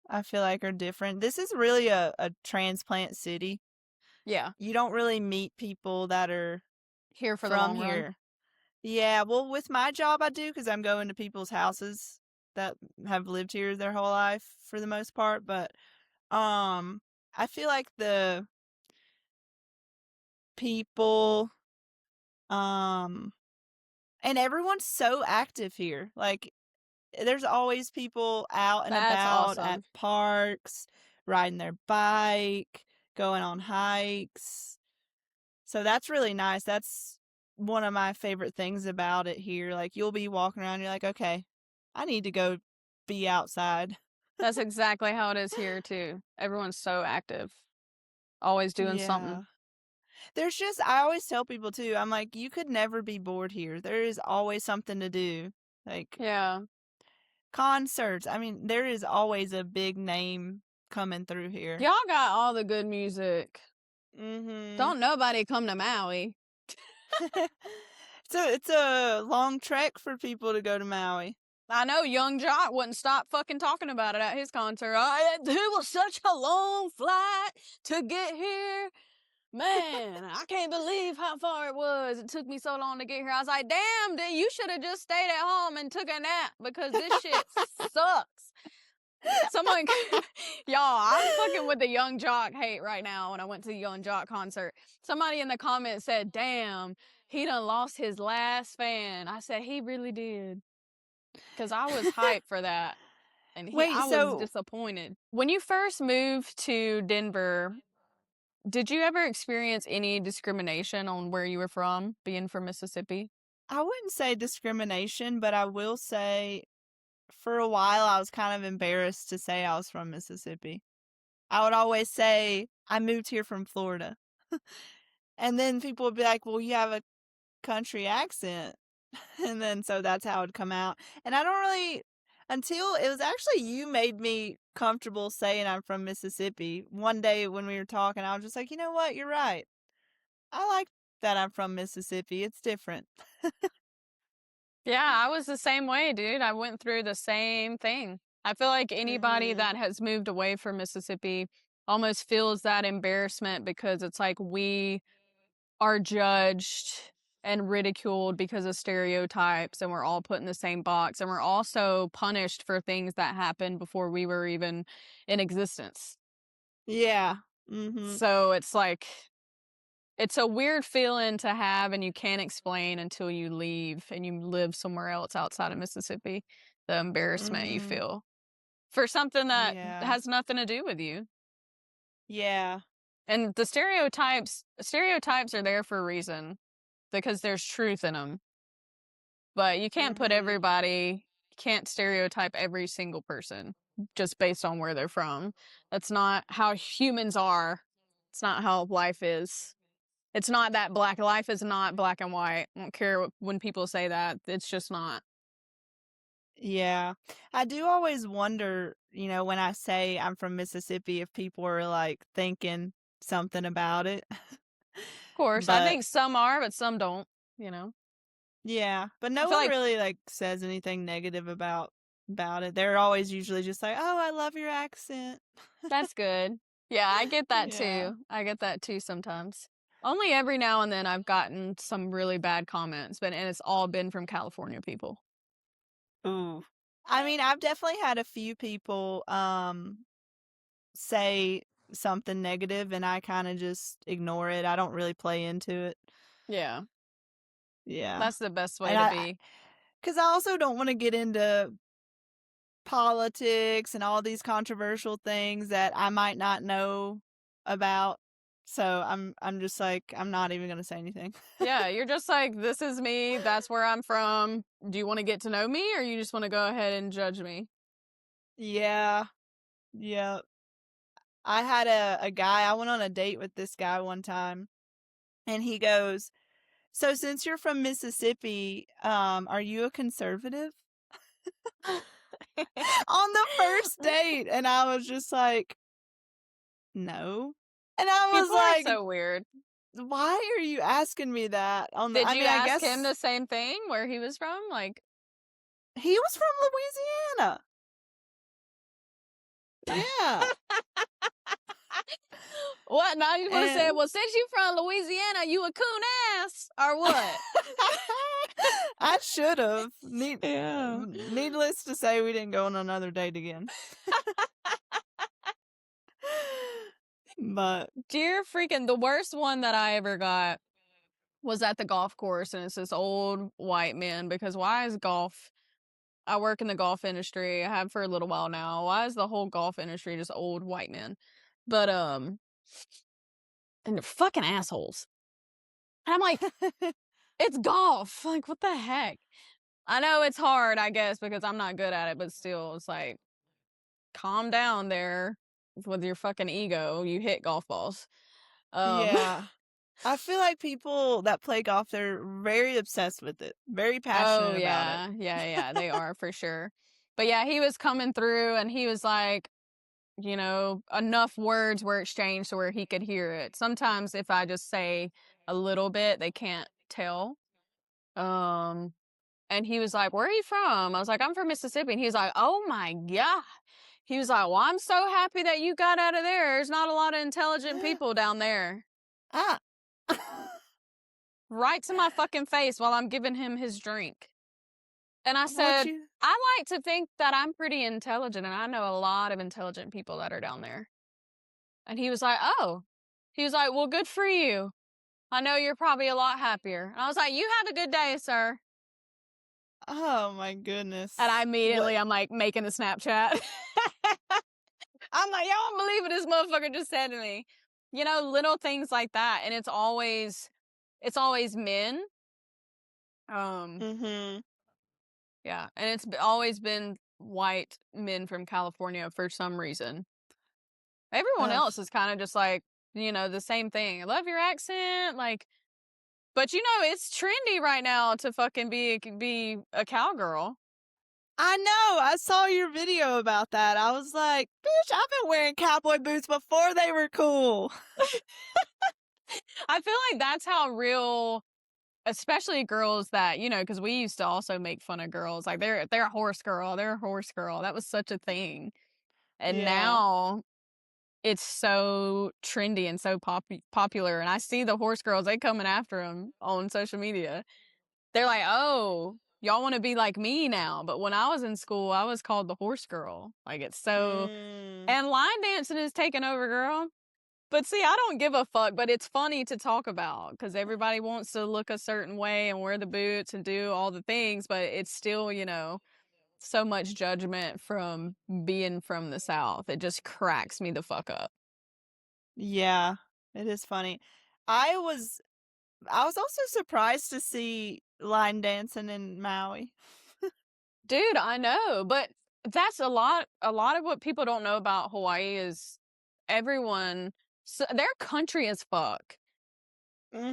I feel like, are different. This is really a transplant city. Yeah. You don't really meet people that are Here for the from long run. here. Yeah, well, with my job, I do because I'm going to people's houses that have lived here their whole life for the most part. But I feel like the people, and everyone's so active here. Like, there's always people out and That's about at awesome. parks, riding their bike, going on hikes. So that's really nice. That's one of my favorite things about it here. Like, you'll be walking around, you're like, okay, I need to go be outside. That's exactly how it is here too. Everyone's so active. Always doing something. There's just, I always tell people too, I'm like, you could never be bored here. There is always something to do. Like, Yeah. concerts. I mean, there is always a big name coming through here. Y'all got all the good music. Mm-hmm. Don't nobody come to Maui. It's a long trek for people to go to Maui. I know Young Jock wouldn't stop fucking talking about it at his concert. It was such a long flight to get here. Man, I can't believe how far it was. It took me so long to get here. I was like, damn, dude, you should have just stayed at home and took a nap because this shit sucks. Someone, y'all, I'm fucking with the Young Jock hate right now when I went to the Young Jock concert. Somebody in the comments said, damn, he done lost his last fan. I said, he really did. Because I was hyped for that. And I was disappointed. When you first moved to Denver, did you ever experience any discrimination on where you were from, being from Mississippi? I wouldn't say discrimination, but I will say for a while I was kind of embarrassed to say I was from Mississippi. I would always say I moved here from Florida. And then people would be like, well, you have a country accent. And then so that's how it'd come out. And I don't really, until it was actually you made me comfortable saying I'm from Mississippi. One day when we were talking, I was just like, you know what? You're right. I like that I'm from Mississippi. It's different. Yeah, I was the same way, dude. I went through the same thing. I feel like anybody Mhm. that has moved away from Mississippi almost feels that embarrassment because it's like we are judged and ridiculed because of stereotypes and we're all put in the same box and we're also punished for things that happened before we were even in existence. Yeah. Mhm. So it's like it's a weird feeling to have and you can't explain until you leave and you live somewhere else outside of Mississippi, the embarrassment you Mhm. feel for something that Yeah. has nothing to do with you. Yeah. And the stereotypes are there for a reason because there's truth in them. But you can't put Mhm. you can't stereotype every single person just based on where they're from. That's not how humans are. It's not how life is. It's not that black. Life is not black and white. I don't care when people say that. It's just not. Yeah. I do always wonder, when I say I'm from Mississippi, if people are like thinking something about it. Of course, I But think some are, but some don't, you know? yeah, but I no feel one like really like says anything negative about it. They're always usually just like, "Oh, I love your accent." that's good. Yeah, I get that Yeah. too. I get that too sometimes. Only every now and then I've gotten some really bad comments, and it's all been from California people. Ooh. I mean, I've definitely had a few people say something negative and I kind of just ignore it. I don't really play into it. Yeah, Yeah. that's the best way And to I be. cuz I also don't want to get into politics and all these controversial things that I might not know about. So I'm just like I'm not even going to say anything. Yeah, you're just like, this is me. That's where I'm from. Do you want to get to know me or you just want to go ahead and judge me? Yeah. Yeah. I had a guy, I went on a date with this guy one time and he goes, "So since you're from Mississippi, are you a conservative?" On the first date, and I was just like, "No." And I was People are like, so weird. "Why are you asking me me on the Did I you mean, I ask him guess the same thing where he was from? Like, he was from Louisiana. Yeah. what? Now you want to say, And well, since you from Louisiana, you a coon ass or what? I should have. Yeah. Needless to say, we didn't go on another date again. But Dear freaking, the worst one that I ever got was at the golf course, and it's this old white man because why is golf? I work in the golf industry. I have for a little while now. Why is the whole golf industry just old white men? But and they're fucking assholes. And I'm like, it's golf. Like, what the heck? I know it's hard, I guess, because I'm not good at it, but still, it's like, calm down there with your fucking ego. You hit golf balls. Um, yeah. I feel like people that play golf, they're very obsessed with it, very oh passionate about it. yeah, yeah, they are for sure. But yeah, he was coming through, and he was like, enough words were exchanged to where he could hear it. Sometimes if I just say a little bit, they can't tell. Um, and he was like, "Where are you from?" I was like, "I'm from Mississippi." And he's like, "Oh my God." He was like, "Well, I'm so happy that you got out of there. There's not a lot of intelligent people down there." Ah. Right to my fucking face while I'm giving him his drink. And I What said, you "I like to think that I'm pretty intelligent and I know a lot of intelligent people that are down there." And he was like, "Oh." He was like, "Well, good for you. I know you're probably a lot happier." And I was like, "You have a good day, sir." Oh my And I goodness. What? immediately, I'm like making a Snapchat. I'm like, y'all don't believe what this motherfucker just said to me. Little things like that. And it's always men. Um, Mhm. yeah. And it's always been white men from California for some reason. Everyone Ugh. else is kind of just like, the same thing. I love your accent. Like, but it's trendy right now to fucking be a cowgirl. I know. I saw your video about that. I was like, "Bitch, I've been wearing cowboy boots before they were cool." I feel like that's how real especially girls that, you know, because we used to also make fun of girls. Like, they're a horse girl. They're a horse girl. That was such a thing. And Yeah. now it's so trendy and so popular. And I see the horse girls, they coming after them on social media. They're like, oh, y'all want to be like me now. But when I was in school, I was called the horse girl. Like, it's so, Mm. and line dancing is taking over, girl. But see, I don't give a fuck, but it's funny to talk about because everybody wants to look a certain way and wear the boots and do all the things, but it's still, you know, so much judgment from being from the South. It just cracks me the fuck up. Yeah, it is funny. I was I was also surprised to see line dancing in Maui. Dude, I know, but that's a lot of what people don't know about Hawaii is everyone their country as fuck.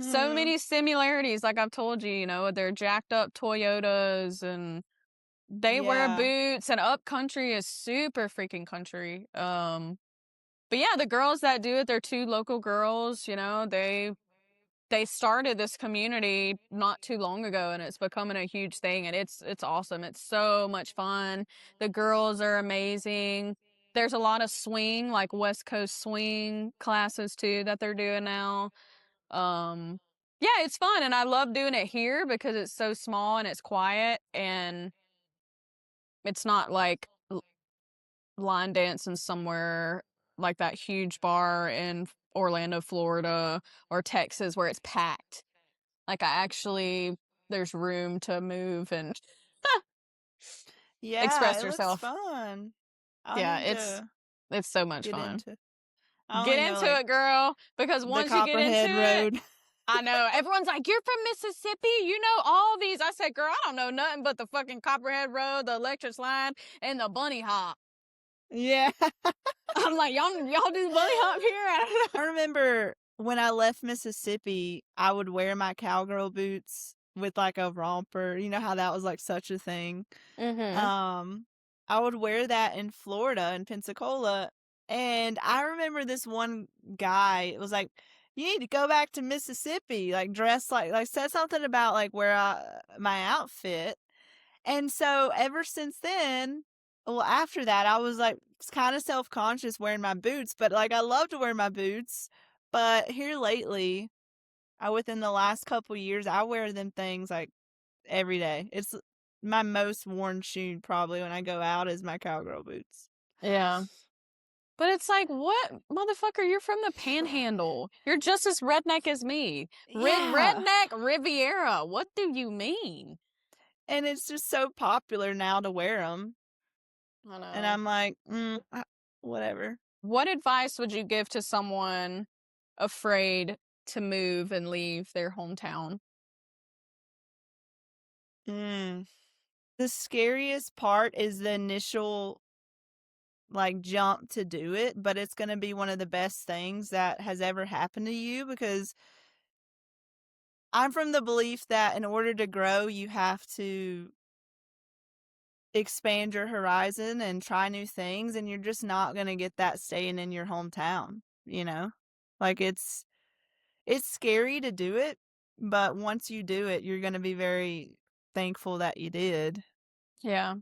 So Mhm. many similarities, like I've told you, you know, they're jacked up Toyotas and they wear Yeah. boots and up country is super freaking country. But yeah, the girls that do it, they're two local girls, you know, they started this community not too long ago and it's becoming a huge thing and it's awesome. It's so much fun. The girls are amazing. There's a lot of swing, like West Coast swing classes too that they're doing now. Um yeah, it's fun and I love doing it here because it's so small and it's quiet and it's not like line dancing somewhere like that huge bar in Orlando, Florida or Texas where it's packed. Like, there's room to move and Yeah, express it looks yourself. fun. I'll Yeah, need to it's so much get fun. into. I Get only know into like it, girl, because the once you get into Copperhead it, Road. I know everyone's like, "You're from Mississippi, you know all these." I said, "Girl, I don't know nothing but the fucking Copperhead Road, the electric slide, and the bunny hop." Yeah. I'm like, "Y'all do bunny hop here?" I don't I remember when I left Mississippi, I would wear my cowgirl boots with like a romper. You know how that was like such a thing. know. Mhm. Um, I would wear that in Florida in Pensacola, and I remember this one guy was like, "You need to go back to Mississippi, like dress like said something about like where my outfit." And so ever since then, well, after that, I was like kind of self conscious wearing my boots, but like I love to wear my boots. But here lately, within the last couple years, I wear them things like every day. It's my most worn shoe probably when I go out is my cowgirl boots. Yeah. But it's like, what, motherfucker? You're from the Panhandle. You're just as redneck as me. Yeah. Redneck Riviera. What do you mean? And it's just so popular now to wear them. I And know. I'm like, whatever. What advice would you give to someone afraid to move and leave their hometown? Mm. The scariest part is the initial like jump to do it, but it's going to be one of the best things that has ever happened to you because I'm from the belief that in order to grow, you have to expand your horizon and try new things, and you're just not going to get that staying in your hometown, you know? Like it's scary to do it, but once you do it, you're going to be very thankful that you did. Yeah,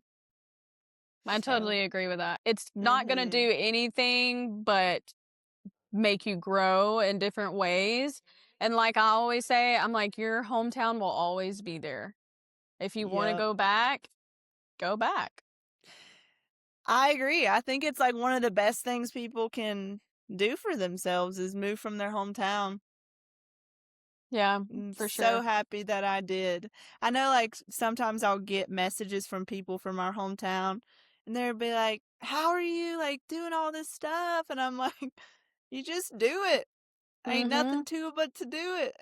I So, totally agree with that. It's not going to mhm. do anything but make you grow in different ways. And like I always say, I'm like, your hometown will always be there. If you want to Yep. go back, go back. I agree. I think it's like one of the best things people can do for themselves is move from their hometown. Yeah, I'm for so sure. happy that I did. I know like sometimes I'll get messages from people from our hometown and they'll be like, "How are you like doing all this stuff?" And I'm like, "You just do it. Ain't Mm-hmm. nothing to it but to do it."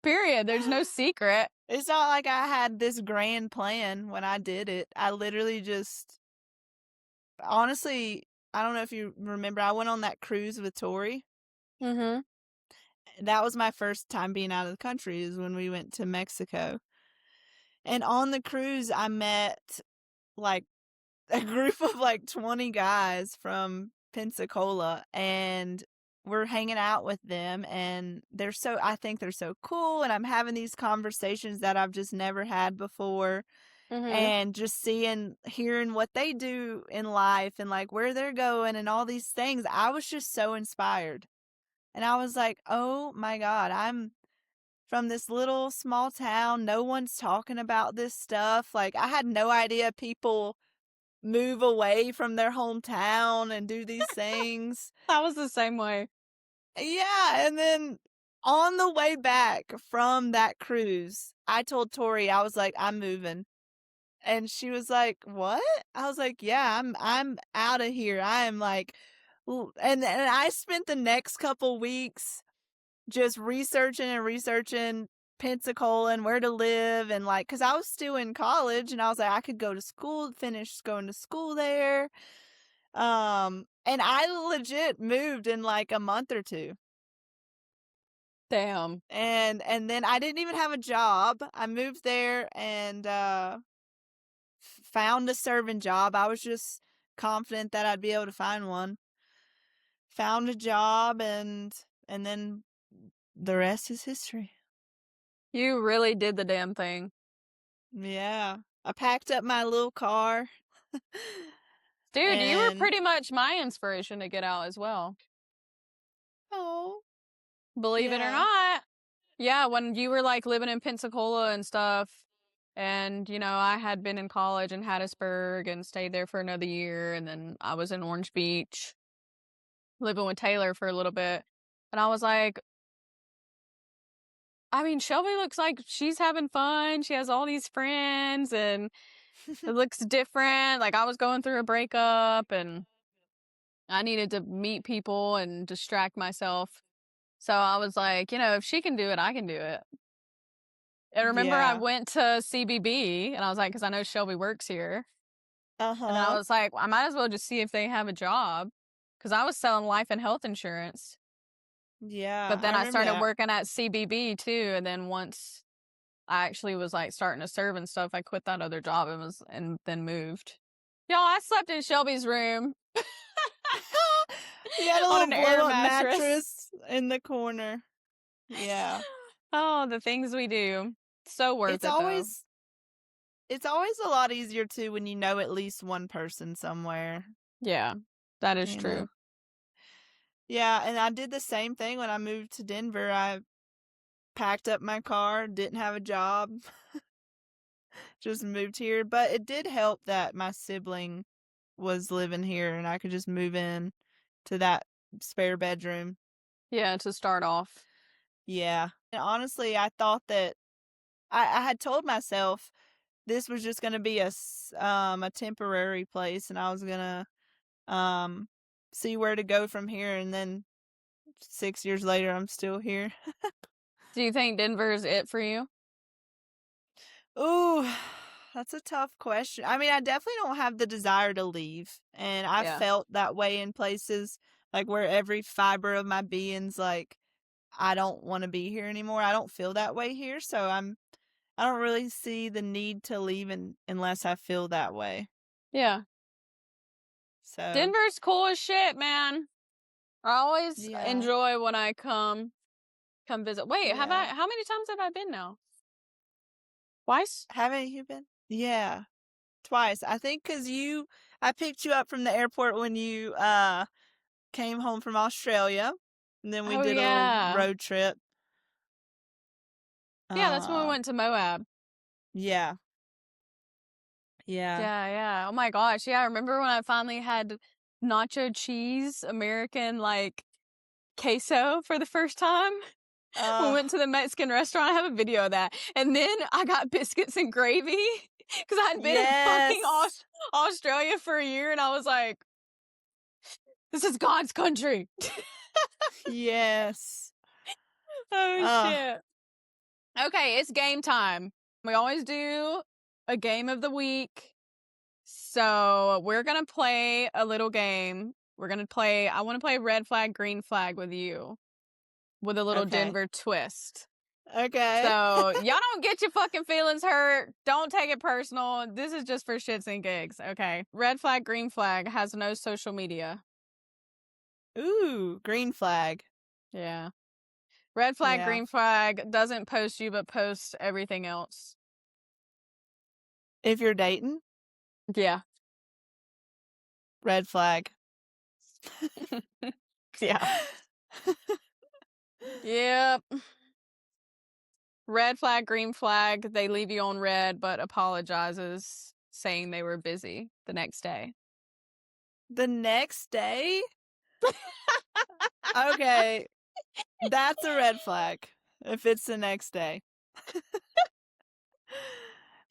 Period. There's no secret. It's not like I had this grand plan when I did it. I literally just honestly, I don't know if you remember, I went on that cruise with Tori. Mm-hmm. That was my first time being out of the country is when we went to Mexico. And on the cruise, I met like a group of like 20 guys from Pensacola. And we're hanging out with them, and I think they're so cool, and I'm having these conversations that I've just never had before, Mhm. and just hearing what they do in life and like where they're going and all these things. I was just so inspired. And I was like, "Oh my God, I'm from this little small town. No one's talking about this stuff." Like, I had no idea people move away from their hometown and do these things. I was the same way. Yeah, and then on the way back from that cruise, I told Tori, I was like, "I'm moving." And she was like, "What?" I was like, "Yeah, I'm out of here. I am like," and I spent the next couple weeks just researching Pensacola and where to live, and like, cause I was still in college, and I was like, I could go to school, finish going to school there. And I legit moved in like a month or two. Damn. And then I didn't even have a job. I moved there and found a serving job. I was just confident that I'd be able to find one. Found a job, and then the rest is history. You really did the damn thing. Yeah. I packed up my little car. Dude, you were And pretty much my inspiration to get out as well. oh, Believe it or yeah. not. Yeah, when you were like living in Pensacola and stuff, and I had been in college in Hattiesburg and stayed there for another year, and then I was in Orange Beach living with Taylor for a little bit. And I was like, I mean, Shelby looks like she's having fun. She has all these friends and it looks different. Like I was going through a breakup and I needed to meet people and distract myself. So I was like, if she can do it, I can do it. And remember, I Yeah. went to CBB and I was like, because I know Shelby works here. And then I Uh-huh. was like, I might as well just see if they have a job because I was selling life and health insurance. Yeah, But I then I remember started that. working at CBB too. And then once I actually was like starting to serve and stuff, I quit that other job and then moved. Y'all, I slept in Shelby's room You had a on little an air blow-up mattress. mattress in the corner. Yeah. Oh, the things we do. So worth It's it though. always it's always a lot easier too when you know at least one person somewhere, Yeah, that is you know. true. Yeah, and I did the same thing when I moved to Denver. I packed up my car, didn't have a job, just moved here, but it did help that my sibling was living here and I could just move in to that spare bedroom. Yeah, to start off. Yeah. And honestly, I thought that I had told myself this was just gonna be a temporary place, and I was gonna um see where to go from here, and then 6 years later I'm still here. Do you think Denver is it for you? Ooh, that's a tough question. I mean, I definitely don't have the desire to leave, and I Yeah. felt that way in places like where every fiber of my being's like, I don't want to be here anymore. I don't feel that way here, so I don't really see the need to leave unless I feel that way. Yeah. So, Denver's cool as shit, man. I always yeah. enjoy when I come visit. Wait, Yeah. how many times have I been now? Twice? Haven't you been? Yeah, twice. I think 'cause I picked you up from the airport when you came home from Australia, and then we Oh did a little yeah. road trip. Yeah, that's when we Uh, went to Moab. yeah. Yeah. Yeah, yeah. Oh my gosh. Yeah, I remember when I finally had nacho cheese, American like queso for the first time. We Uh, went to the Mexican restaurant. I have a video of that. And then I got biscuits and gravy because I had been in fucking yes. Australia for a year and I was like, this is God's country. Yes. Oh Uh, shit. Okay, it's game time. We always do a game of the week. So we're going to play a little game. I want to play red flag, green flag with you with a little okay. Denver twist. Okay. So y'all don't get your fucking feelings hurt. Don't take it personal. This is just for shits and gigs. Okay. Red flag, green flag has no social media. Ooh, green flag. Yeah. Red flag, Yeah. green flag, doesn't post you, but posts everything else. If you're dating, Yeah. red flag. Yeah. Yep. Red flag, green flag, they leave you on red, but apologizes, saying they were busy the next day. The next day? Okay, that's a red flag if it's the next day.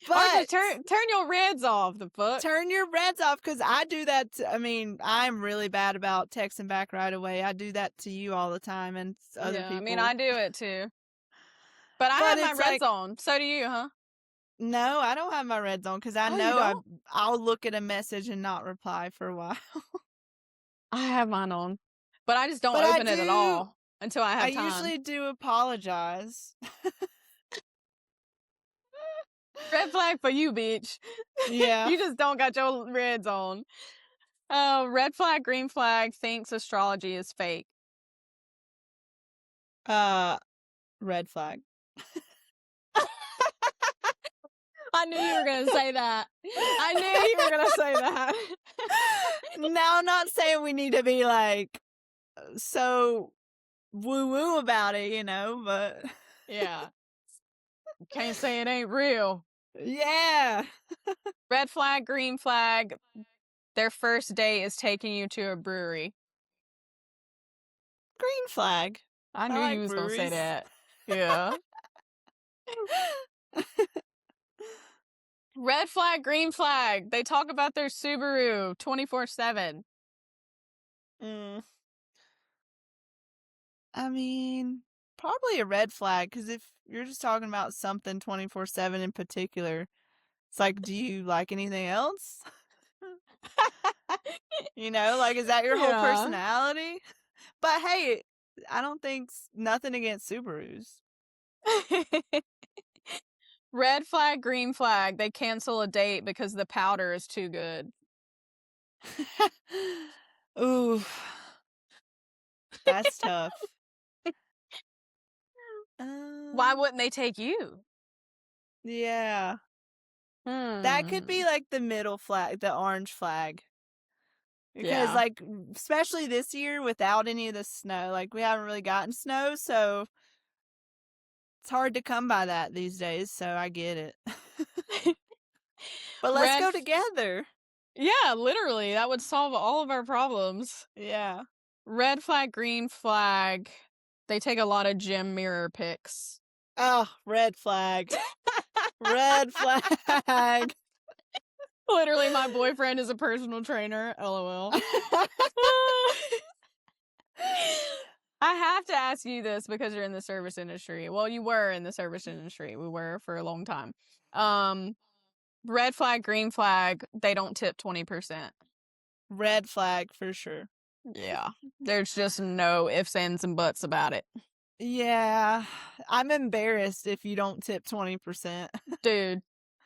Arthur, But turn your reds off, the fuck. turn your reds off, because I do that. I mean, I'm really bad about texting back right away. I do that to you all the time and other Yeah, people. I mean, I do it too. But I But have my it's reds like, on. So do you, huh? no, I don't have my reds on, because I Oh, you know don't? I'll look at a message and not reply for a while. I have mine on. But I just don't But I open it at do. all until I I have time. usually do apologize. Red flag for you, bitch. Yeah. You just don't got your reds on. Red flag, green flag, thinks astrology is fake. Red flag. I knew you were going to say that. I knew you were going to say that. Now, I'm not saying we need to be like so woo-woo about it, but Yeah. Can't say it ain't real. yeah. Red flag, green flag, their first date is taking you to a brewery. Green flag. I I knew you like was going to say breweries. that. Yeah. Red flag, green flag. They talk about their Subaru 24/7. I mean, probably a red flag, because if you're just talking about something 24/7 in particular, it's like, do you like anything else? Like, is that your whole Yeah. personality? But hey, I don't think nothing against Subarus. Red flag, green flag. They cancel a date because the powder is too good. Ooh, that's tough. Why wouldn't they take you? Yeah. That could be like the middle flag, the orange flag. Because, Yeah. like, especially this year without any of the snow, like, we haven't really gotten snow, so it's hard to come by that these days, so I get it. But let's Red go f- together. Yeah, literally. That would solve all of our problems. Yeah. Red flag, green flag. They take a lot of gym mirror pics. Oh, red flag. Red flag. Literally, my boyfriend is a personal trainer. LOL. I have to ask you this because you're in the service industry. Well, you were in the service industry. We were for a long time. Red flag, green flag, they don't tip 20%. Red flag for sure. Yeah. There's just no ifs, ands, and buts about it. Yeah. I'm embarrassed if you don't tip 20%. Dude,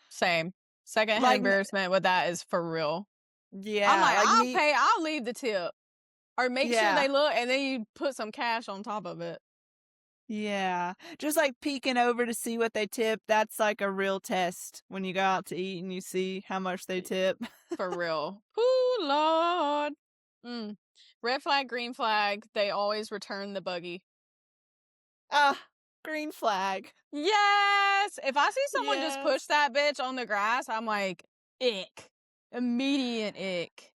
same. Secondhand Like, embarrassment with that is for real. yeah. I'm like, I'll me. pay, I'll leave the tip. Or make sure Yeah. they look, and then you put some cash on top of it. Yeah. Just like peeking over to see what they tip. That's like a real test when you go out to eat and you see how much they tip. For real. Ooh, Lord. Red flag, green flag, they always return the buggy. Green flag. Yes! If I see someone just Yes. push that bitch on the grass, I'm like, ick. Immediate ick.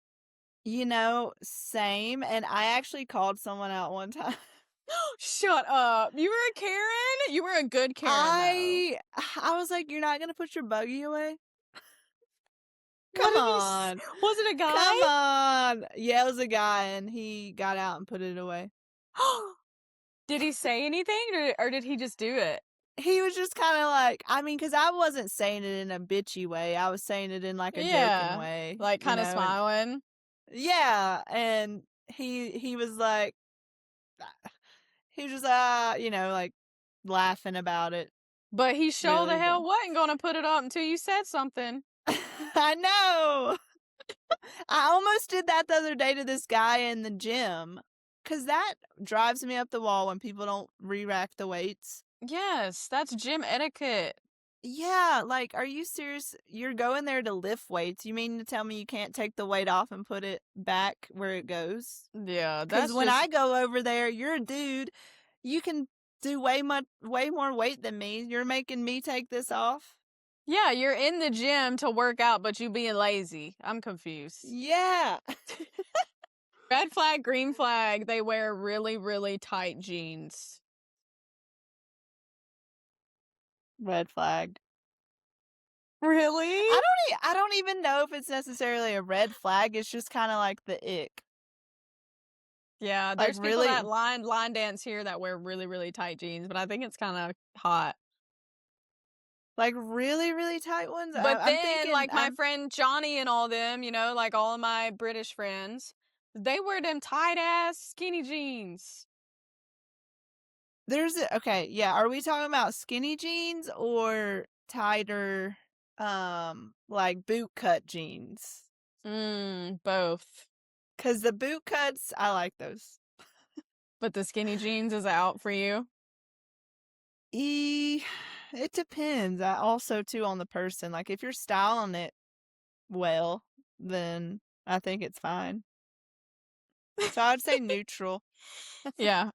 Same. And I actually called someone out one time. Shut up. You were a Karen? You were a good Karen, I was like, you're not going to put your buggy away? though. Come on. Was it a guy? Come on. Yeah, it was a guy, and he got out and put it away. Did he say anything, or did he just do it? He was just kind of like, I mean, because I wasn't saying it in a bitchy way. I was saying it in like a joking way. Like kind of smiling. Yeah, and he was like, he was just like laughing about it. But he sure Really, the hell wasn't gonna put it up until you said something. I know. I almost did that the other day to this guy in the gym. 'cause that drives me up the wall when people don't re-rack the weights. Yes, that's gym etiquette. Yeah, like, are you serious? You're going there to lift weights. You mean to tell me you can't take the weight off and put it back where it goes? Yeah, 'Cause that's when just I go over there, you're a dude. You can do way more weight than me. You're making me take this off? yeah, you're in the gym to work out, but you being lazy. I'm confused. Yeah. Red flag, green flag, they wear really, really tight jeans. Red flag. Really? I don't even know if it's necessarily a red flag. It's just kind of like the ick. Yeah, Like there's people really, that line dance here that wear really, really tight jeans, but I think it's kind of hot. like really, really tight ones. But I'm then, thinking, like my friend Johnny and all them, you know, like all of my British friends, they wear them tight ass skinny jeans. okay, yeah. Are we talking about skinny jeans or tighter, like boot cut jeans? Both. 'Cause the boot cuts, I like those. But the skinny jeans is out for you. It depends. I also too on the person. Like if you're styling it well, then I think it's fine. So I'd say neutral. Yeah.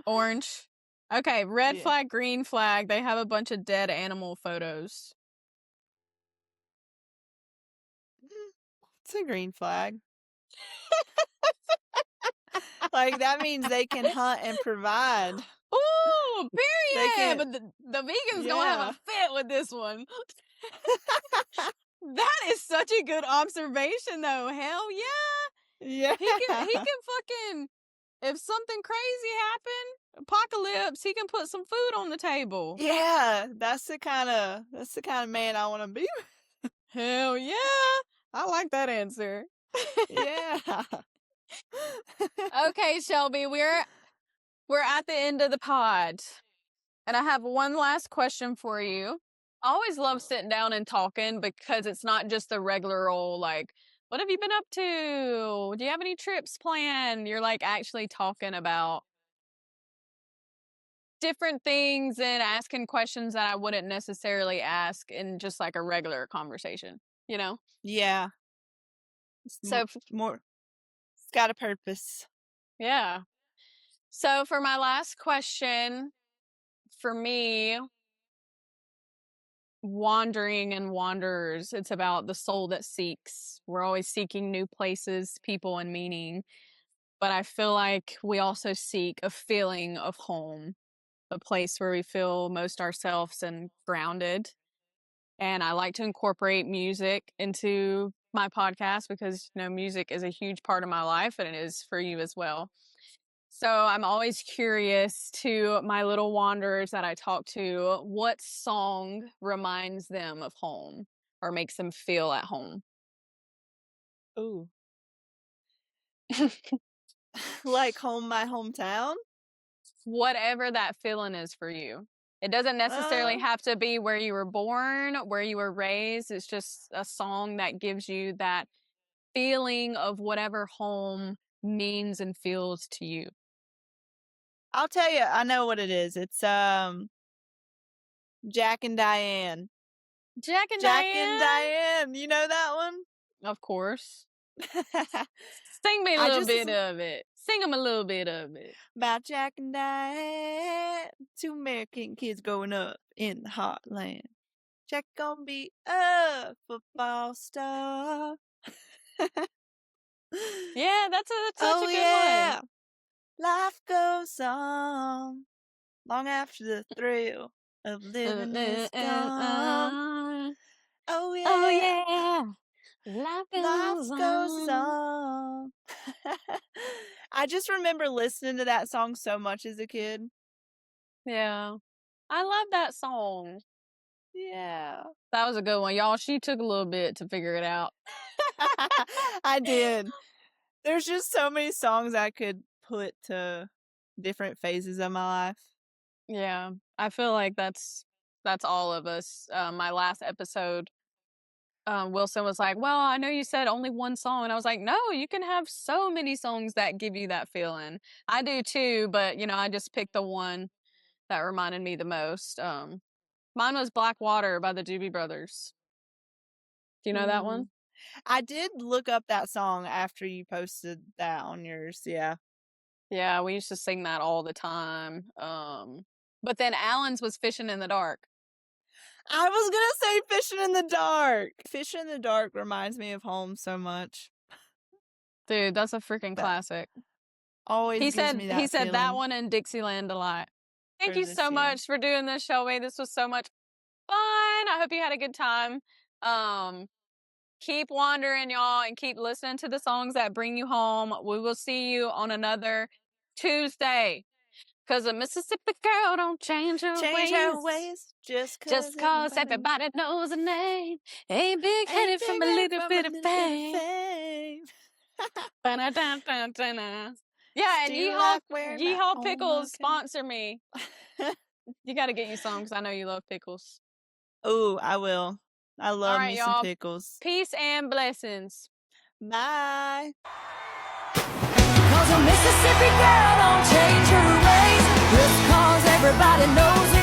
Orange. Okay, red Yeah. flag, green flag. They have a bunch of dead animal photos. It's a green flag. Like that means they can hunt and provide. Ooh, They period. can, But the vegan's gonna have yeah. a fit with this one. That is such a good observation, though. Hell yeah, Yeah. he can fucking, if something crazy happened, apocalypse, he can put some food on the table. Yeah, that's the kind of man I want to be. Hell yeah, I like that answer. Yeah. Okay, Shelby, we're at the end of the pod, and I have one last question for you. I always love sitting down and talking because it's not just the regular old, like, what have you been up to? Do you have any trips planned? You're like actually talking about different things and asking questions that I wouldn't necessarily ask in just like a regular conversation, you know? Yeah. It's So, more, it's got a purpose. yeah. So, for my last question, for me, wandering and wanderers, it's about the soul that seeks. We're always seeking new places, people, and meaning. But I feel like we also seek a feeling of home, a place where we feel most ourselves and grounded. And I like to incorporate music into my podcast because, you know, music is a huge part of my life and it is for you as well. So I'm always curious to my little wanderers that I talk to, what song reminds them of home or makes them feel at home? Ooh. Like my hometown? Whatever that feeling is for you. It doesn't necessarily Uh, have to be where you were born, where you were raised. It's just a song that gives you that feeling of whatever home means and feels to you. I'll tell you, I know what it is. It's Jack and Diane. Jack and Jack and Diane? Diane. You know that one? Of course. Sing me a I little just bit of it. Sing them a little bit of it. about Jack and Diane, two American kids growing up in the heartland. Jack gonna be a football star. Yeah, that's such Oh a good yeah, one. life goes on long after the thrill of living is gone. Oh Oh yeah, yeah, life life goes goes on. on. I just remember listening to that song so much as a kid. Yeah, I love that song. Yeah. That was a good one, y'all. She took a little bit to figure it out. I did. There's just so many songs I could put to different phases of my life. Yeah, I feel like that's all of us. My last episode Wilson was like, well, I know you said only one song. And I was like, no, you can have so many songs that give you that feeling. I do too, but, you know, I just picked the one that reminded me the most. Mine was Black Water by the Doobie Brothers. Do you know that one? I did look up that song after you posted that on yours. Yeah. Yeah, we used to sing that all the time. But then Alan's was Fishing in the Dark. I was gonna say Fishing in the Dark. Fishing in the Dark reminds me of home so much. Dude, that's a freaking That classic. always gives me that he said that feeling one and Dixieland Delight. Thank for you this so year. much for doing this, Shelby. This was so much fun. I hope you had a good time. Keep wandering, y'all, and keep listening to the songs that bring you home. We will see you on another Tuesday. Cause a Mississippi girl don't change her ways. Just Just cause everybody knows her name. Ain't big headed from a little bit of fame. Ba-na-dun-dun-dun-dun. Yeah, and Still like wearing that Yeehaw on Pickles my sponsor me. You gotta get you some because I know you love pickles. Ooh, I will. I All love right, me some y'all. pickles. Peace and blessings. Bye. Cause a Mississippi girl don't change her ways. Just cause everybody knows